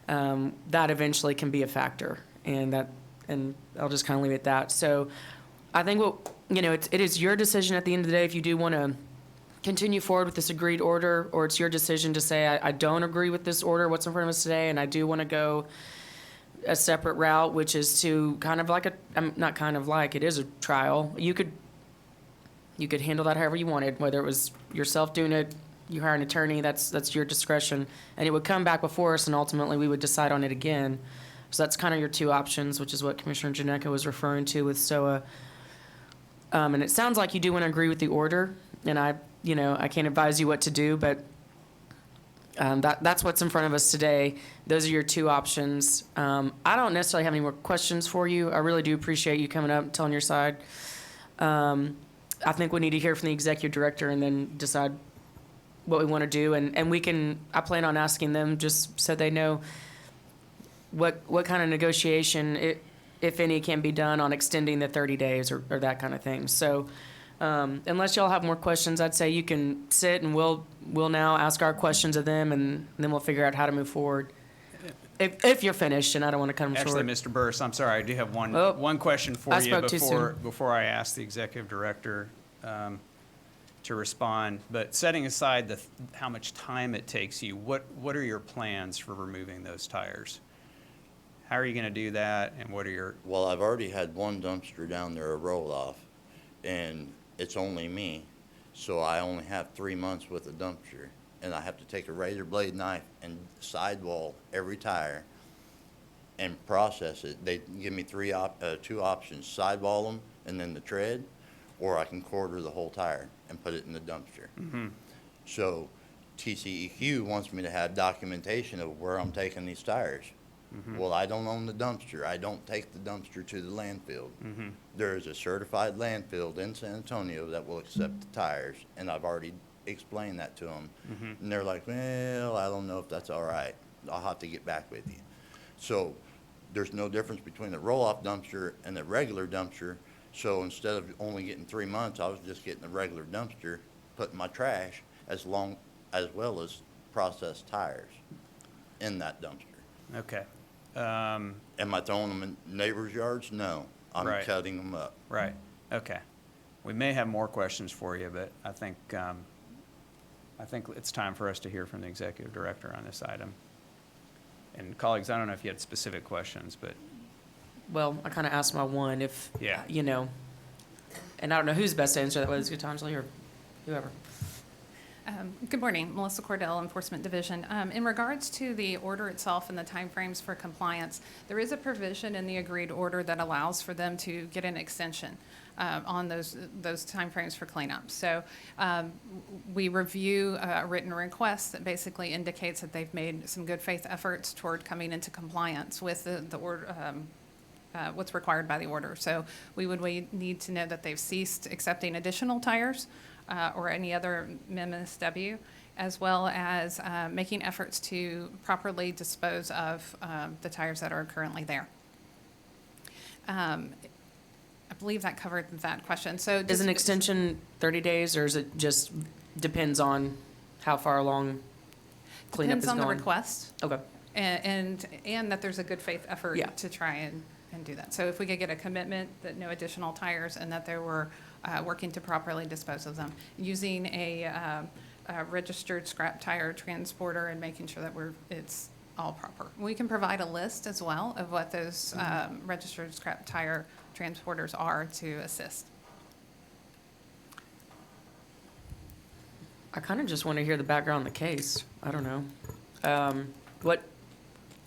that eventually can be a factor. And I'll just kind of leave it at that. So I think it is your decision at the end of the day if you do want to continue forward with this agreed order, or it's your decision to say, I don't agree with this order, what's in front of us today, and I do want to go a separate route, which is to it is a trial. You could handle that however you wanted, whether it was yourself doing it, you hire an attorney, that's your discretion, and it would come back before us, and ultimately we would decide on it again. So that's kind of your two options, which is what Commissioner Janeka was referring to with SOA. And it sounds like you do want to agree with the order, and I can't advise you what to do, but That's what's in front of us today. Those are your two options. I don't necessarily have any more questions for you. I really do appreciate you coming up and telling your side. I think we need to hear from the executive director and then decide what we want to do. And I plan on asking them just so they know what kind of negotiation, if any, can be done on extending the 30 days or that kind of thing. So unless y'all have more questions, I'd say you can sit and we'll now ask our questions of them and then we'll figure out how to move forward. If you're finished, and I don't want to cut them short. Actually, Mr. Burris, I'm sorry, I do have Oh, one question for I you spoke too soon. before I ask the executive director to respond. But setting aside how much time it takes you, what are your plans for removing those tires? How are you going to do that, and what are your... Well, I've already had one dumpster down there, a roll-off, and it's only me, so I only have 3 months with a dumpster, and I have to take a razor blade knife and sidewall every tire and process it. They give me two options, sidewall them and then the tread, or I can quarter the whole tire and put it in the dumpster. Mm-hmm. So TCEQ wants me to have documentation of where I'm taking these tires. Mm-hmm. Well, I don't own the dumpster. I don't take the dumpster to the landfill. Mm-hmm. There is a certified landfill in San Antonio that will accept the tires, and I've already explained that to them. Mm-hmm. And they're like, well, I don't know if that's all right. I'll have to get back with you. So there's no difference between the roll-off dumpster and the regular dumpster. So instead of only getting 3 months, I was just getting the regular dumpster, putting my trash as well as processed tires in that dumpster. Okay. Am I throwing them in neighbors' yards? No, I'm Right. cutting them up. Right. Okay. We may have more questions for you, but I think it's time for us to hear from the executive director on this item. And colleagues, I don't know if you had specific questions, but Well, I kind of asked my one Yeah. And I don't know who's best to answer that, whether it's Gitanjali or whoever. Good morning, Melissa Cordell, Enforcement Division. In regards to the order itself and the timeframes for compliance, there is a provision in the agreed order that allows for them to get an extension on those timeframes for cleanup. So we review a written request that basically indicates that they've made some good faith efforts toward coming into compliance with the order, what's required by the order. So we would need to know that they've ceased accepting additional tires or any other MSW, as well as making efforts to properly dispose of the tires that are currently there. I believe that covered that question. So Is just- an extension 30 days, or is it just depends on how far along cleanup is Depends on the going? request, Okay. and that there's a good faith effort Yeah. to try and do that. So if we could get a commitment that no additional tires and that they were working to properly dispose of them, using a registered scrap tire transporter and making sure that it's all proper. We can provide a list as well of what those registered scrap tire transporters are to assist. I kind of just want to hear the background on the case. I don't know.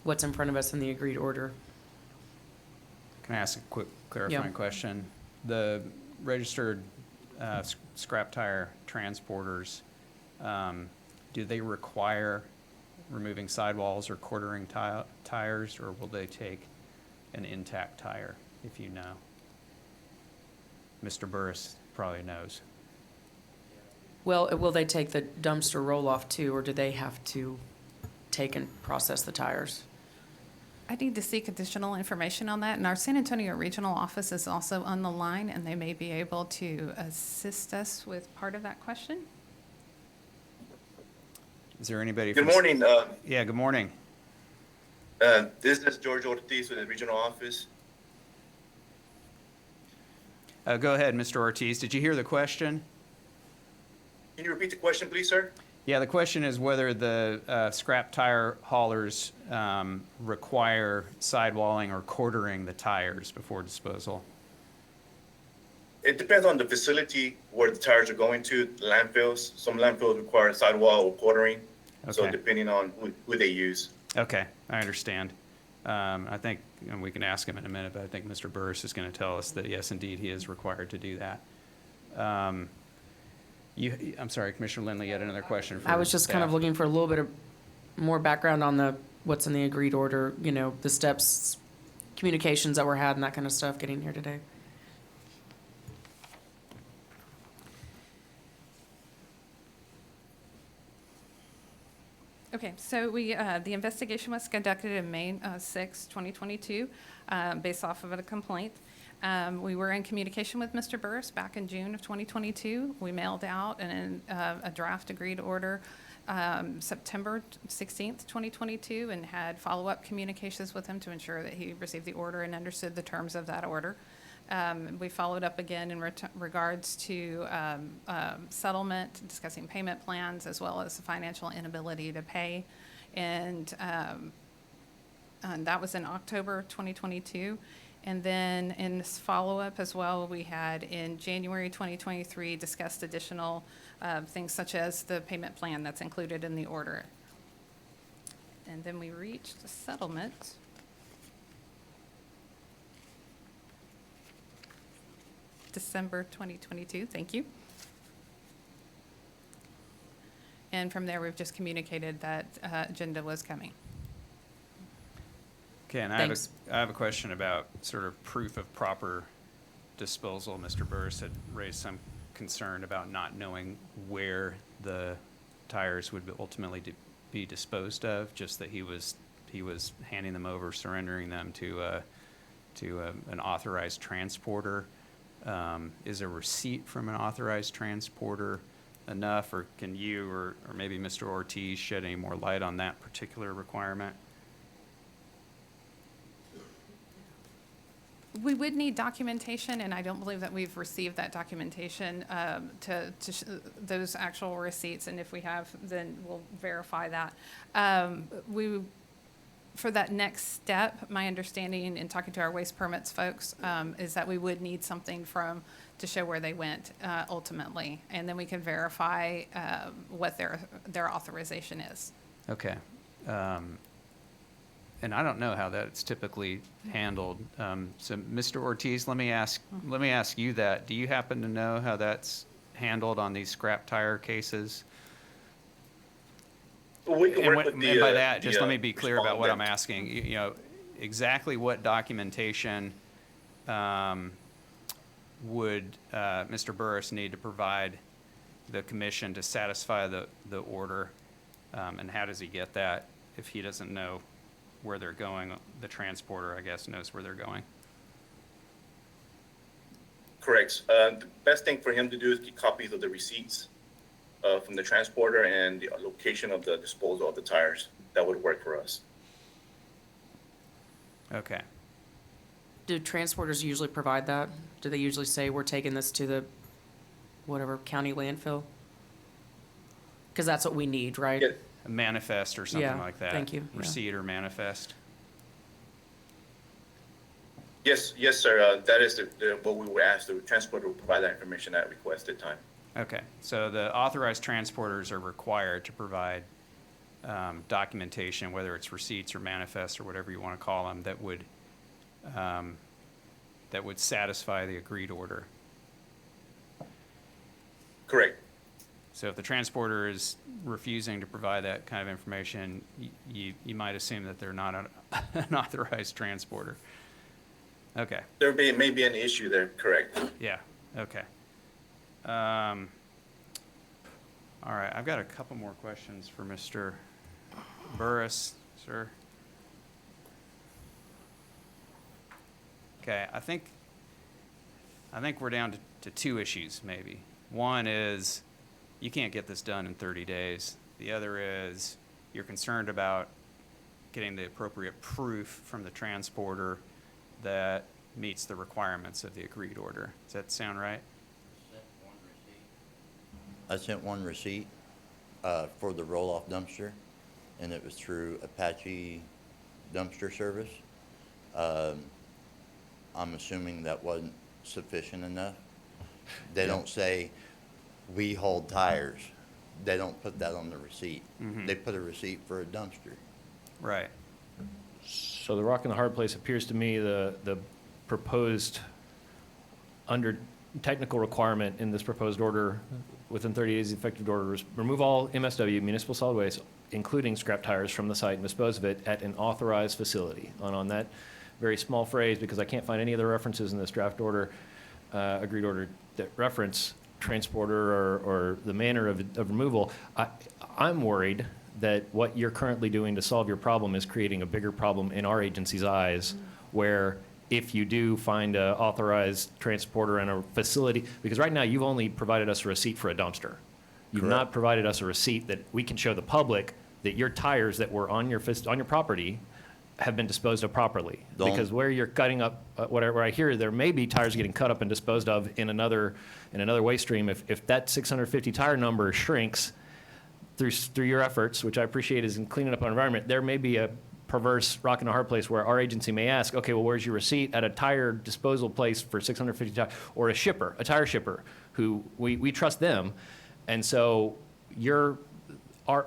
What's in front of us in the agreed order? can I ask a quick clarifying question? The registered scrap tire transporters, do they require removing sidewalls or quartering tires, or will they take an intact tire, if you know? Mr. Burris probably knows. Well, will they take the dumpster roll-off too, or do they have to take and process the tires? I need to seek additional information on that, and our San Antonio Regional Office is also on the line, and they may be able to assist us with part of that question. Is there anybody? Good from- morning. Yeah, good morning. This is George Ortiz with the regional office. Go ahead, Mr. Ortiz. Did you hear the question? Can you repeat the question, please, sir? Yeah, the question is whether the scrap tire haulers require sidewalling or quartering the tires before disposal. It depends on the facility where the tires are going to, landfills. Some landfills require sidewall or quartering. So Okay. depending on who they use. Okay, I understand. I think, and we can ask him in a minute, but I think Mr. Burris is going to tell us that, yes, indeed, he is required to do that. I'm sorry, Commissioner Lindley, you had another question for I was just kind of staff. looking for a little bit of more background on the, what's in the agreed order, you know, the steps, communications that were had and that kind of stuff getting here today. Okay, so the investigation was conducted in May 6, 2022, based off of a complaint. We were in communication with Mr. Burris back in June of 2022. We mailed out a draft agreed order September 16th, 2022, and had follow-up communications with him to ensure that he received the order and understood the terms of that order. We followed up again in regards to settlement, discussing payment plans, as well as the financial inability to pay. And that was in October 2022. And then in this follow-up as well, we had in January 2023 discussed additional things such as the payment plan that's included in the order. And then we reached a settlement. December 2022, thank you. And from there, we've just communicated that agenda was coming. Okay, and Thanks. I have a question about sort of proof of proper disposal. Mr. Burris had raised some concern about not knowing where the tires would ultimately be disposed of, just that he was handing them over, surrendering them to an authorized transporter. Is a receipt from an authorized transporter enough, or can you or maybe Mr. Ortiz shed any more light on that particular requirement? We would need documentation, and I don't believe that we've received that documentation those actual receipts, and if we have, then we'll verify that. For that next step, my understanding in talking to our waste permits folks is that we would need something to show where they went ultimately, and then we can verify what their authorization is. Okay. And I don't know how that's typically handled. So, Mr. Ortiz, let me ask you that. Do you happen to know how that's handled on these scrap tire cases? We can work with And by that, just let me be clear about what I'm respondent. asking. You know, exactly what documentation would Mr. Burris need to provide the commission to satisfy the order? And how does he get that if he doesn't know where they're going? The transporter, I guess, knows where they're going. Correct. The best thing for him to do is get copies of the receipts from the transporter and the location of the disposal of the tires. That would work for us. Okay. Do transporters usually provide that? Do they usually say, we're taking this to the whatever county landfill? Because that's what we need, right? Yeah. A manifest or something Yeah, like that. thank you, yeah. Receipt or manifest. Yes, sir. That is what we were asked. The transporter will provide that information at requested time. Okay, so the authorized transporters are required to provide documentation, whether it's receipts or manifests or whatever you want to call them, that would satisfy the agreed order. Correct. So if the transporter is refusing to provide that kind of information, you might assume that they're not an authorized transporter. Okay. There may be an issue there. Correct. Yeah, okay. All right, I've got a couple more questions for Mr. Burris, sir. Okay, I think we're down to two issues, maybe. One is you can't get this done in 30 days. The other is you're concerned about getting the appropriate proof from the transporter that meets the requirements of the agreed order. Does that sound right? I sent one receipt for the roll-off dumpster, and it was through Apache Dumpster Service. I'm assuming that wasn't sufficient enough. They don't say, we hold tires. They don't put that on the receipt. Mhm. They put a receipt for a dumpster. Right. So the rock and the hard place appears to me the proposed under technical requirement in this proposed order within 30 days of the effective order is remove all MSW, municipal solid waste, including scrap tires from the site and dispose of it at an authorized facility. And on that very small phrase, because I can't find any other references in this draft order, agreed order that reference transporter or the manner of removal, I'm worried that what you're currently doing to solve your problem is creating a bigger problem in our agency's eyes, where if you do find a authorized transporter in a facility, because right now you've only provided us a receipt for a dumpster. You've Correct. not provided us a receipt that we can show the public that your tires that were on your property have been disposed of properly. Don't- Because where you're cutting up, whatever I hear, there may be tires getting cut up and disposed of in another waste stream. If that 650 tire number shrinks through your efforts, which I appreciate is in cleaning up our environment, there may be a perverse rock and a hard place where our agency may ask, okay, well, where's your receipt at a tire disposal place for 650 tires? Or a tire shipper, who we trust them. And so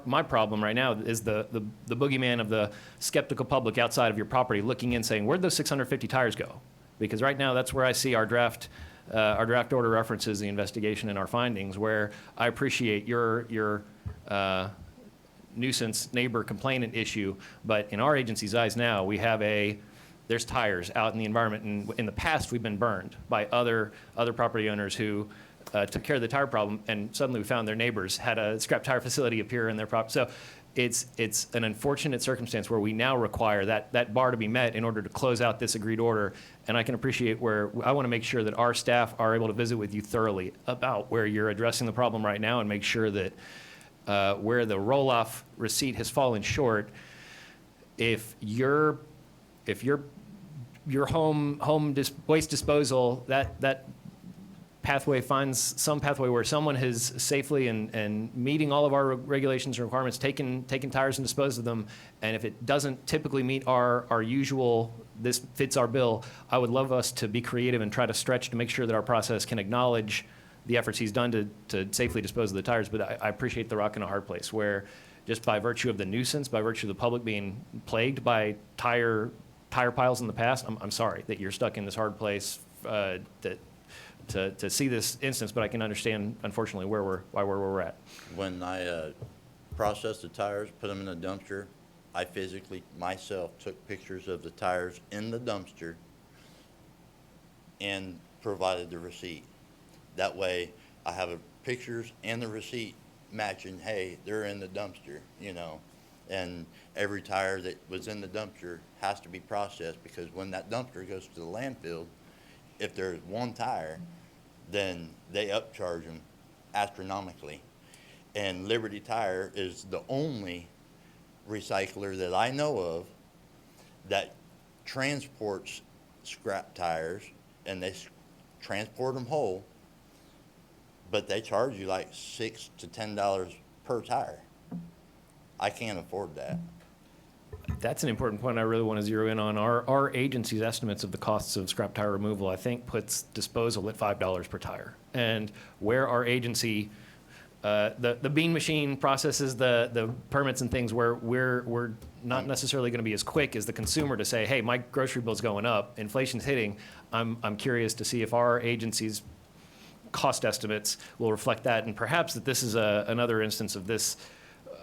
my problem right now is the boogeyman of the skeptical public outside of your property looking in saying, where'd those 650 tires go? Because right now, that's where I see our draft order references the investigation and our findings, where I appreciate your nuisance neighbor complainant issue, but in our agency's eyes now, there's tires out in the environment, and in the past, we've been burned by other property owners who took care of the tire problem, and suddenly we found their neighbors had a scrap tire facility appear in their property. So it's an unfortunate circumstance where we now require that bar to be met in order to close out this agreed order. And I can appreciate where I want to make sure that our staff are able to visit with you thoroughly about where you're addressing the problem right now, and make sure that where the roll-off receipt has fallen short, if your waste disposal, that pathway finds some pathway where someone has safely and meeting all of our regulations and requirements, taken tires and disposed of them, and if it doesn't typically meet our usual, this fits our bill, I would love us to be creative and try to stretch to make sure that our process can acknowledge the efforts he's done to safely dispose of the tires. But I appreciate the rock in a hard place, where just by virtue of the nuisance, by virtue of the public being plagued by tire piles in the past, I'm sorry that you're stuck in this hard place to see this instance, but I can understand, unfortunately, where we're at. When I processed the tires, put them in a dumpster, I physically, myself, took pictures of the tires in the dumpster and provided the receipt. That way, I have pictures and the receipt matching, hey, they're in the dumpster, and every tire that was in the dumpster has to be processed, because when that dumpster goes to the landfill, if there's one tire, then they upcharge them astronomically. And Liberty Tire is the only recycler that I know of that transports scrap tires, and they transport them whole, but they charge you like $6 to $10 per tire. I can't afford that. That's an important point I really want to zero in on. Our agency's estimates of the costs of scrap tire removal, I think, puts disposal at $5 per tire. And where our agency, the bean machine processes the permits and things, where we're not necessarily going to be as quick as the consumer to say, hey, my grocery bill's going up, inflation's hitting. I'm curious to see if our agency's cost estimates will reflect that, and perhaps that this is another instance of this.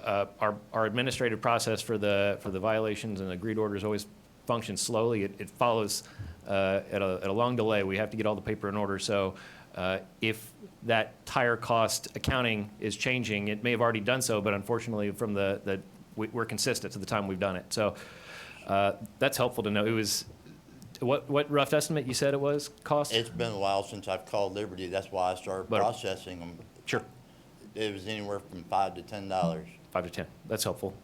Our administrative process for the violations and agreed orders always functions slowly. It follows at a long delay. We have to get all the paper in order. So if that tire cost accounting is changing, it may have already done so, but unfortunately, we're consistent to the time we've done it. So that's helpful to know. It was what rough estimate you said it was cost? It's been a while since I've called Liberty. That's why I started processing them. Sure. It was anywhere from $5 to $10. 5 to 10. That's helpful.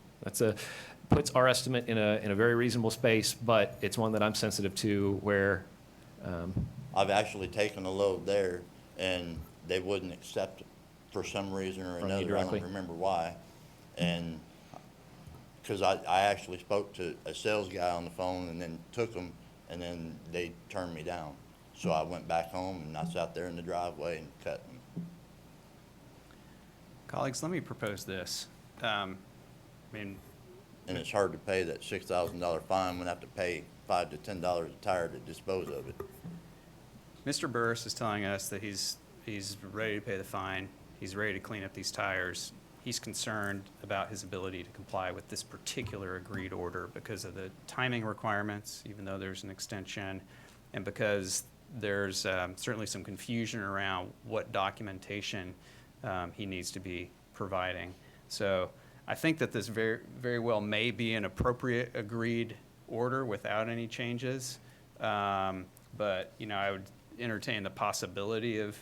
Puts our estimate in a very reasonable space, but it's one that I'm sensitive to, where I've actually taken a load there, and they wouldn't accept it for some reason or From you another. I directly? don't remember why. And because I actually spoke to a sales guy on the phone and then took them, and then they turned me down. So I went back home, and I sat there in the driveway and cut them. Colleagues, let me propose this. And it's hard to pay that $6,000 fine when I have to pay $5 to $10 a tire to dispose of it. Mr. Burris is telling us that he's ready to pay the fine. He's ready to clean up these tires. he's concerned about his ability to comply with this particular agreed order because of the timing requirements, even though there's an extension, and because there's certainly some confusion around what documentation he needs to be providing. So I think that this very well may be an appropriate agreed order without any changes. But, you know, I would entertain the possibility of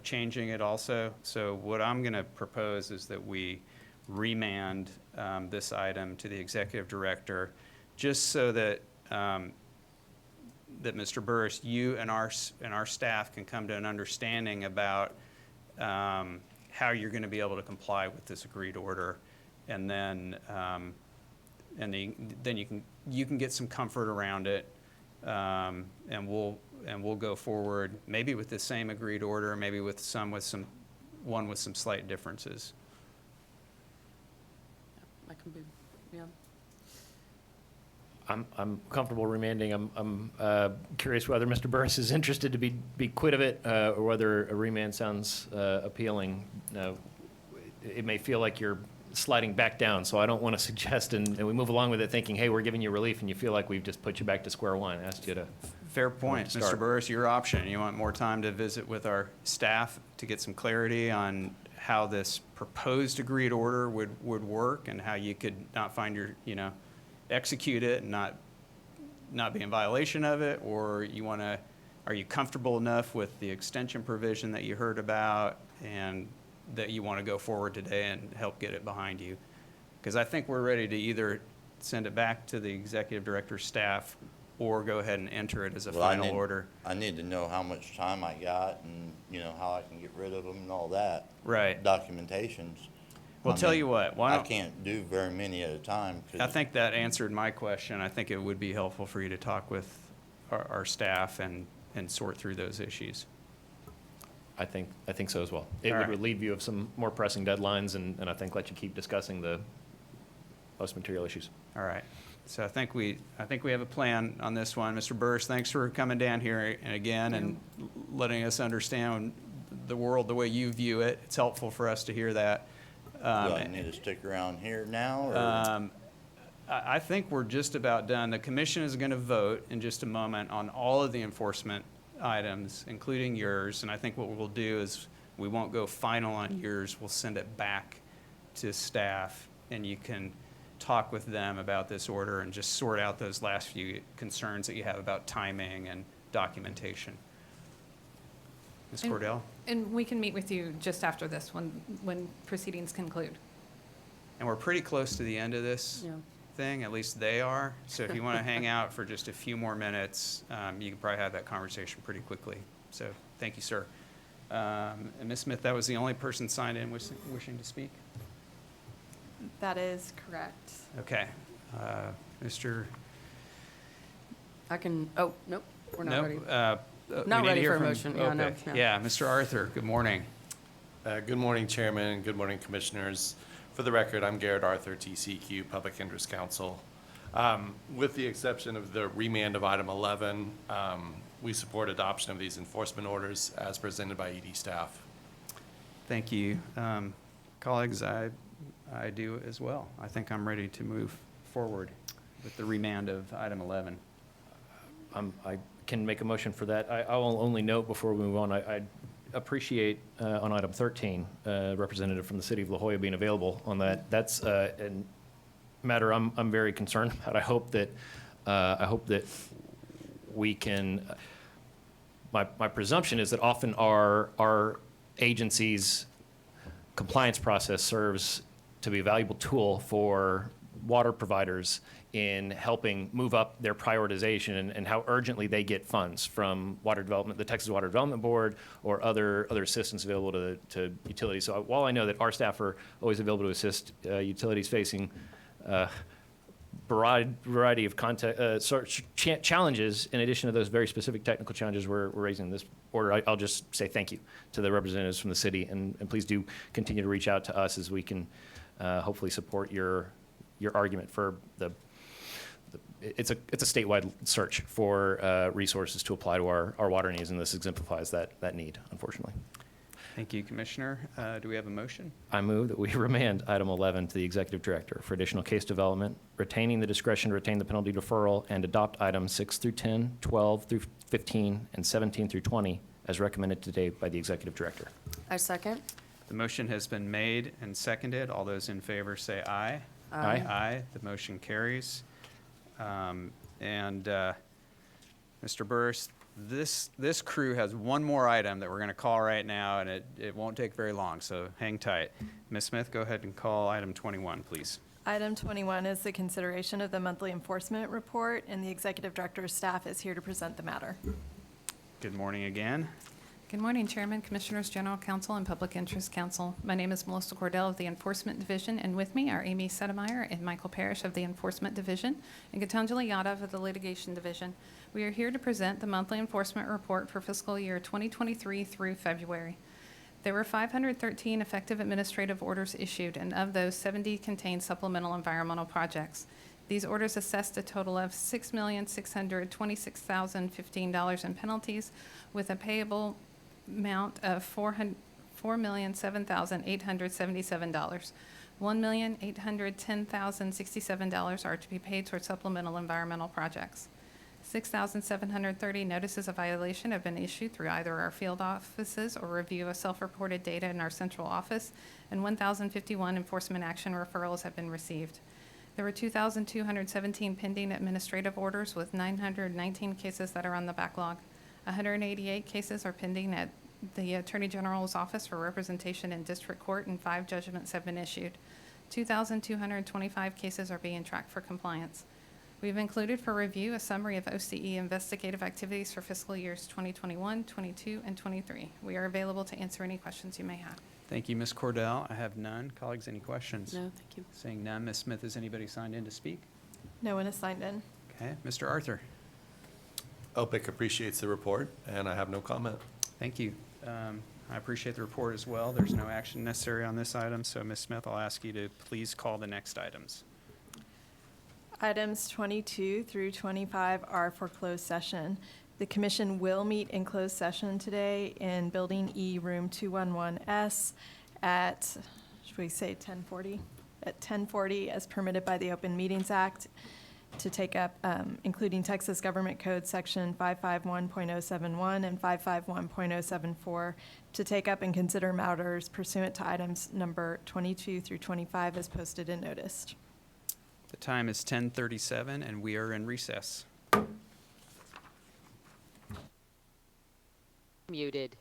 changing it also. So what I'm going to propose is that we remand this item to the executive director, just so that that Mr. Burris, you and our staff can come to an understanding about how you're going to be able to comply with this agreed order, and then then you can get some comfort around it, and we'll go forward maybe with the same agreed order, maybe with some slight differences. I can be, yeah. I'm comfortable remanding. I'm curious whether Mr. Burris is interested to be quit of it, or whether a remand sounds appealing. It may feel like you're sliding back down, so I don't want to suggest, and we move along with it thinking, hey, we're giving you relief, and you feel like we've just put you back to square one, asked you to. Fair point, to Mr. start. Burris, your option. You want more time to visit with our staff to get some clarity on how this proposed agreed order would work, and how you could not find execute it and not be in violation of it, or are you comfortable enough with the extension provision that you heard about and that you want to go forward today and help get it behind you? Because I think we're ready to either send it back to the executive director's staff or go ahead and enter it as a final order. I need to know how much time I got and, how I can get rid of them and all that. Right. Documentations. Well, tell you what, why I don't, can't do very many at a time. 'Cause I think that answered my question. I think it would be helpful for you to talk with our staff and sort through those issues. I think so as well. It All would right. relieve you of some more pressing deadlines, and I think let you keep discussing the most material issues. All right. So I think we have a plan on this one. Mr. Burris, thanks for coming down here and letting us understand the world the way you view it. It's helpful for us to hear that. do I need to stick around here now, or? I think we're just about done. The commission is going to vote in just a moment on all of the enforcement items, including yours. And I think what we'll do is we won't go final on yours. We'll send it back to staff, and you can talk with them about this order and just sort out those last few concerns that you have about timing and documentation. Ms. And- Cordell? And we can meet with you just after this, when proceedings conclude. And we're pretty close to the end of this Yeah. thing, at least they are. So if you want to hang out for just a few more minutes, you can probably have that conversation pretty quickly. So thank you, sir. And Ms. Smith, that was the only person signed in wishing to speak? That is correct. Okay. Mr. I can, oh, nope, we're not ready. We Not need to ready hear for a from- motion. Yeah, no, okay. no. Yeah, Mr. Arthur, good morning. Good morning, Chairman. Good morning, Commissioners. For the record, I'm Garrett Arthur, TCEQ, Public Interest Counsel. With the exception of the remand of item 11, we support adoption of these enforcement orders as presented by ED staff. Thank you. Colleagues, I do as well. I think I'm ready to move forward with the remand of item 11. I can make a motion for that. I will only note before we move on, I appreciate on item 13, representative from the city of La Jolla being available on that. That's a matter I'm very concerned about. I hope that we can, my presumption is that often our agency's compliance process serves to be a valuable tool for water providers in helping move up their prioritization and how urgently they get funds from water development, the Texas Water Development Board, or other assistance available to utilities. So while I know that our staff are always available to assist utilities facing variety of challenges, in addition to those very specific technical challenges we're raising in this order, I'll just say thank you to the representatives from the city, and please do continue to reach out to us as we can hopefully support your argument for it's a statewide search for resources to apply to our water needs, and this exemplifies that need, unfortunately. Thank you, Commissioner. Do we have a motion? I move that we remand item 11 to the executive director for additional case development, retaining the discretion to retain the penalty deferral, and adopt items 6 through 10, 12 through 15, and 17 through 20 as recommended today by the executive director. I second. The motion has been made and seconded. All those in favor say aye. Aye. Aye. The motion carries. Mr. Burris, this crew has one more item that we're going to call right now, and it won't take very long, so hang tight. Ms. Smith, go ahead and call item 21, please. Item 21 is the consideration of the monthly enforcement report, and the executive director's staff is here to present the matter. Good morning again. Good morning, Chairman, Commissioners, General Counsel, and Public Interest Counsel. My name is Melissa Cordell of the Enforcement Division, and with me are Amy Sedemeyer and Michael Parrish of the Enforcement Division, and Gitanjali Yadav of the Litigation Division. We are here to present the monthly enforcement report for fiscal year 2023 through February. There were 513 effective administrative orders issued, and of those, 70 contained supplemental environmental projects. These orders assessed a total of $6,626,015 in penalties, with a payable amount of $4,007,877. $1,810,067 are to be paid toward supplemental environmental projects. 6,730 notices of violation have been issued through either our field offices or review of self-reported data in our central office, and 1,051 enforcement action referrals have been received. There were 2,217 pending administrative orders, with 919 cases that are on the backlog. 188 cases are pending at the Attorney General's office for representation in district court, and 5 judgments have been issued. 2,225 cases are being tracked for compliance. We've included for review a summary of OCE investigative activities for fiscal years 2021, 22, and 23. We are available to answer any questions you may have. Thank you, Ms. Cordell. I have none. Colleagues, any questions? No, thank you. Seeing none, Ms. Smith, is anybody signed in to speak? No one is signed in. Okay, Mr. Arthur. OPIC appreciates the report, and I have no comment. Thank you. I appreciate the report as well. There's no action necessary on this item, so Ms. Smith, I'll ask you to please call the next items. Items 22 through 25 are for closed session. The commission will meet in closed session today in Building E, Room 211S at, should we say 10:40? At 10:40, as permitted by the Open Meetings Act, to take up, including Texas Government Code Section 551.071 and 551.074, to take up and consider matters pursuant to items number 22 through 25 as posted and noticed. The time is 10:37, and we are in recess. Muted.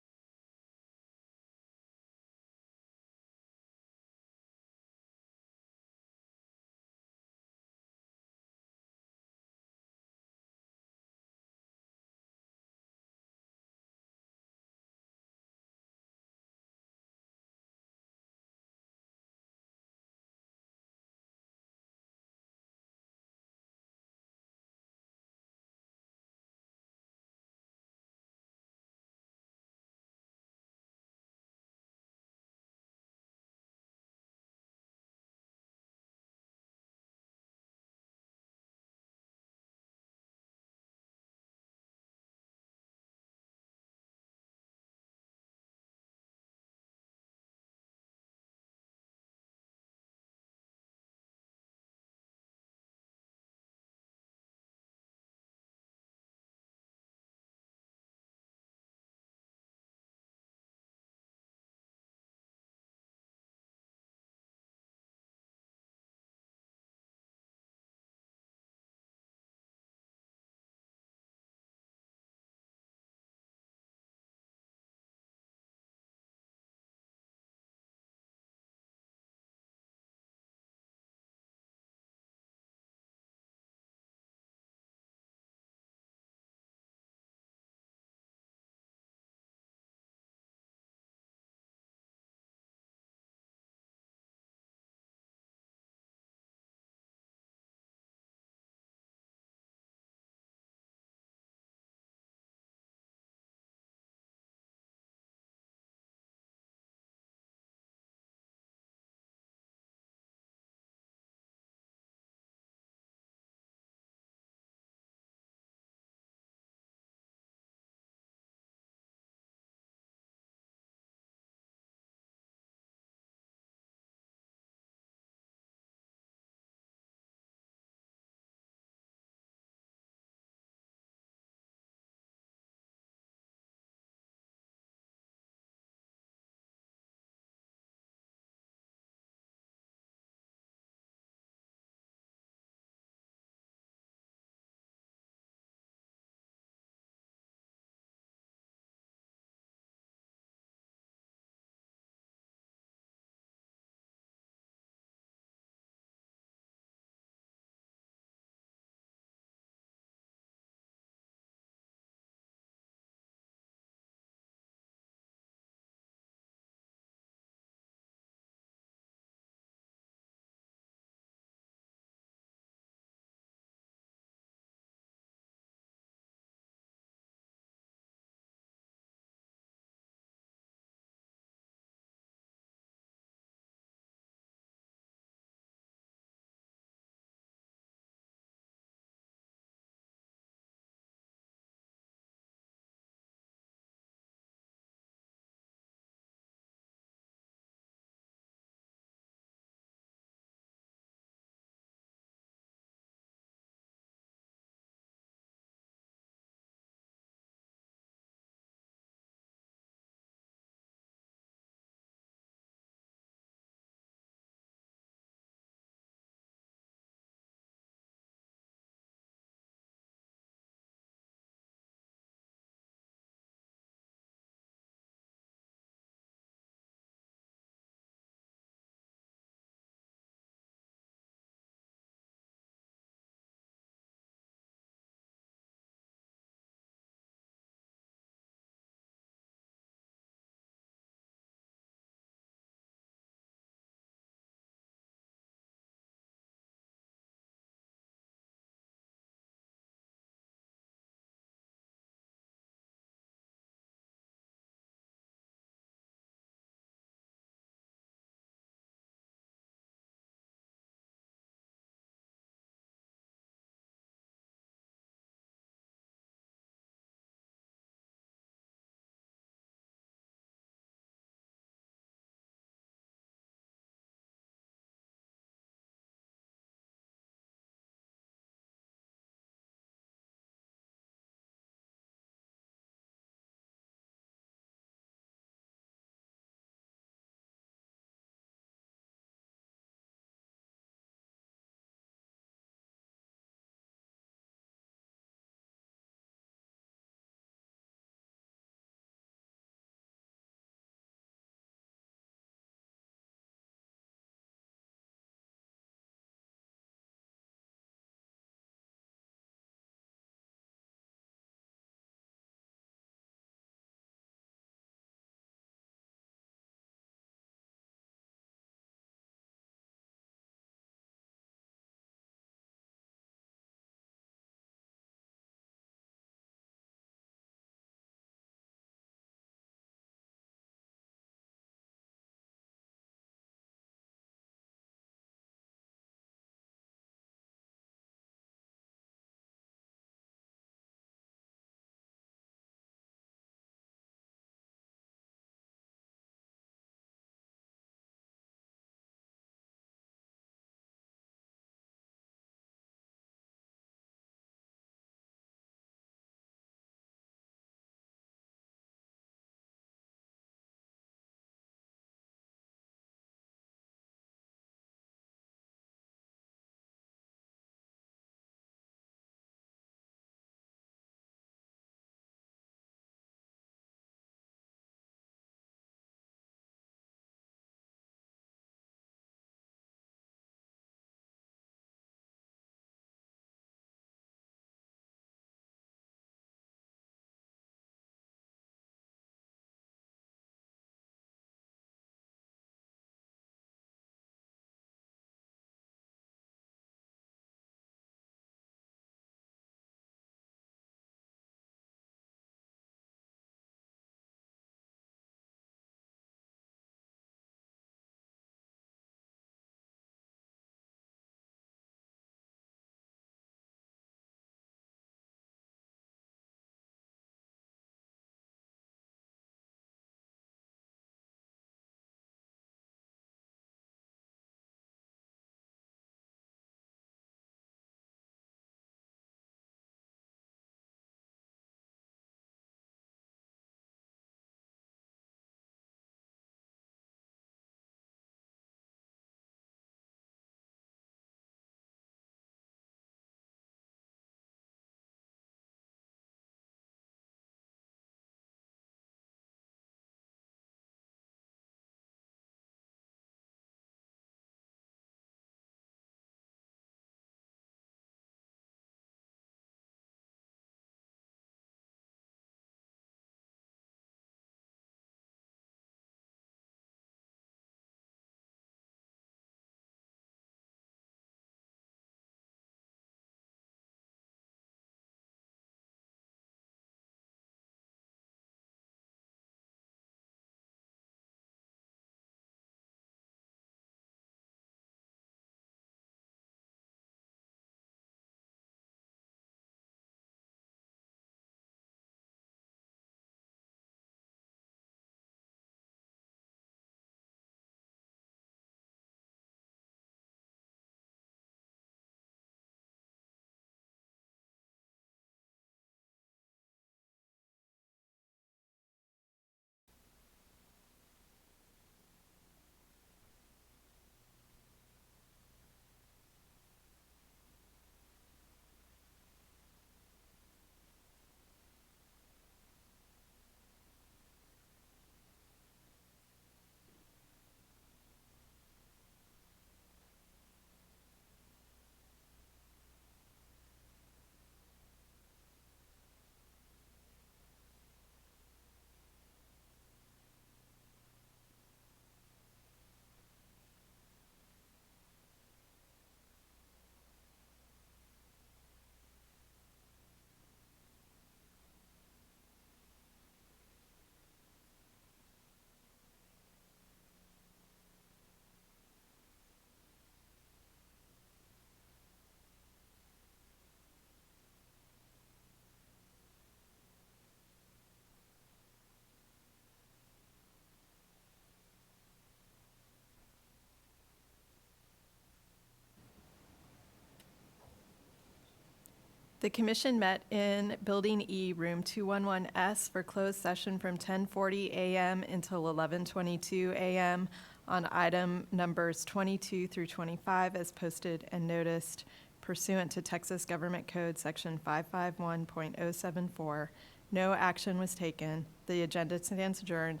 The commission met in Building E, Room 211S for closed session from 10:40 a.m. until 11:22 a.m. on item numbers 22 through 25 as posted and noticed pursuant to Texas Government Code Section 551.074. No action was taken. The agenda stands adjourned,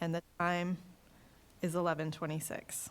and the time is 11:26.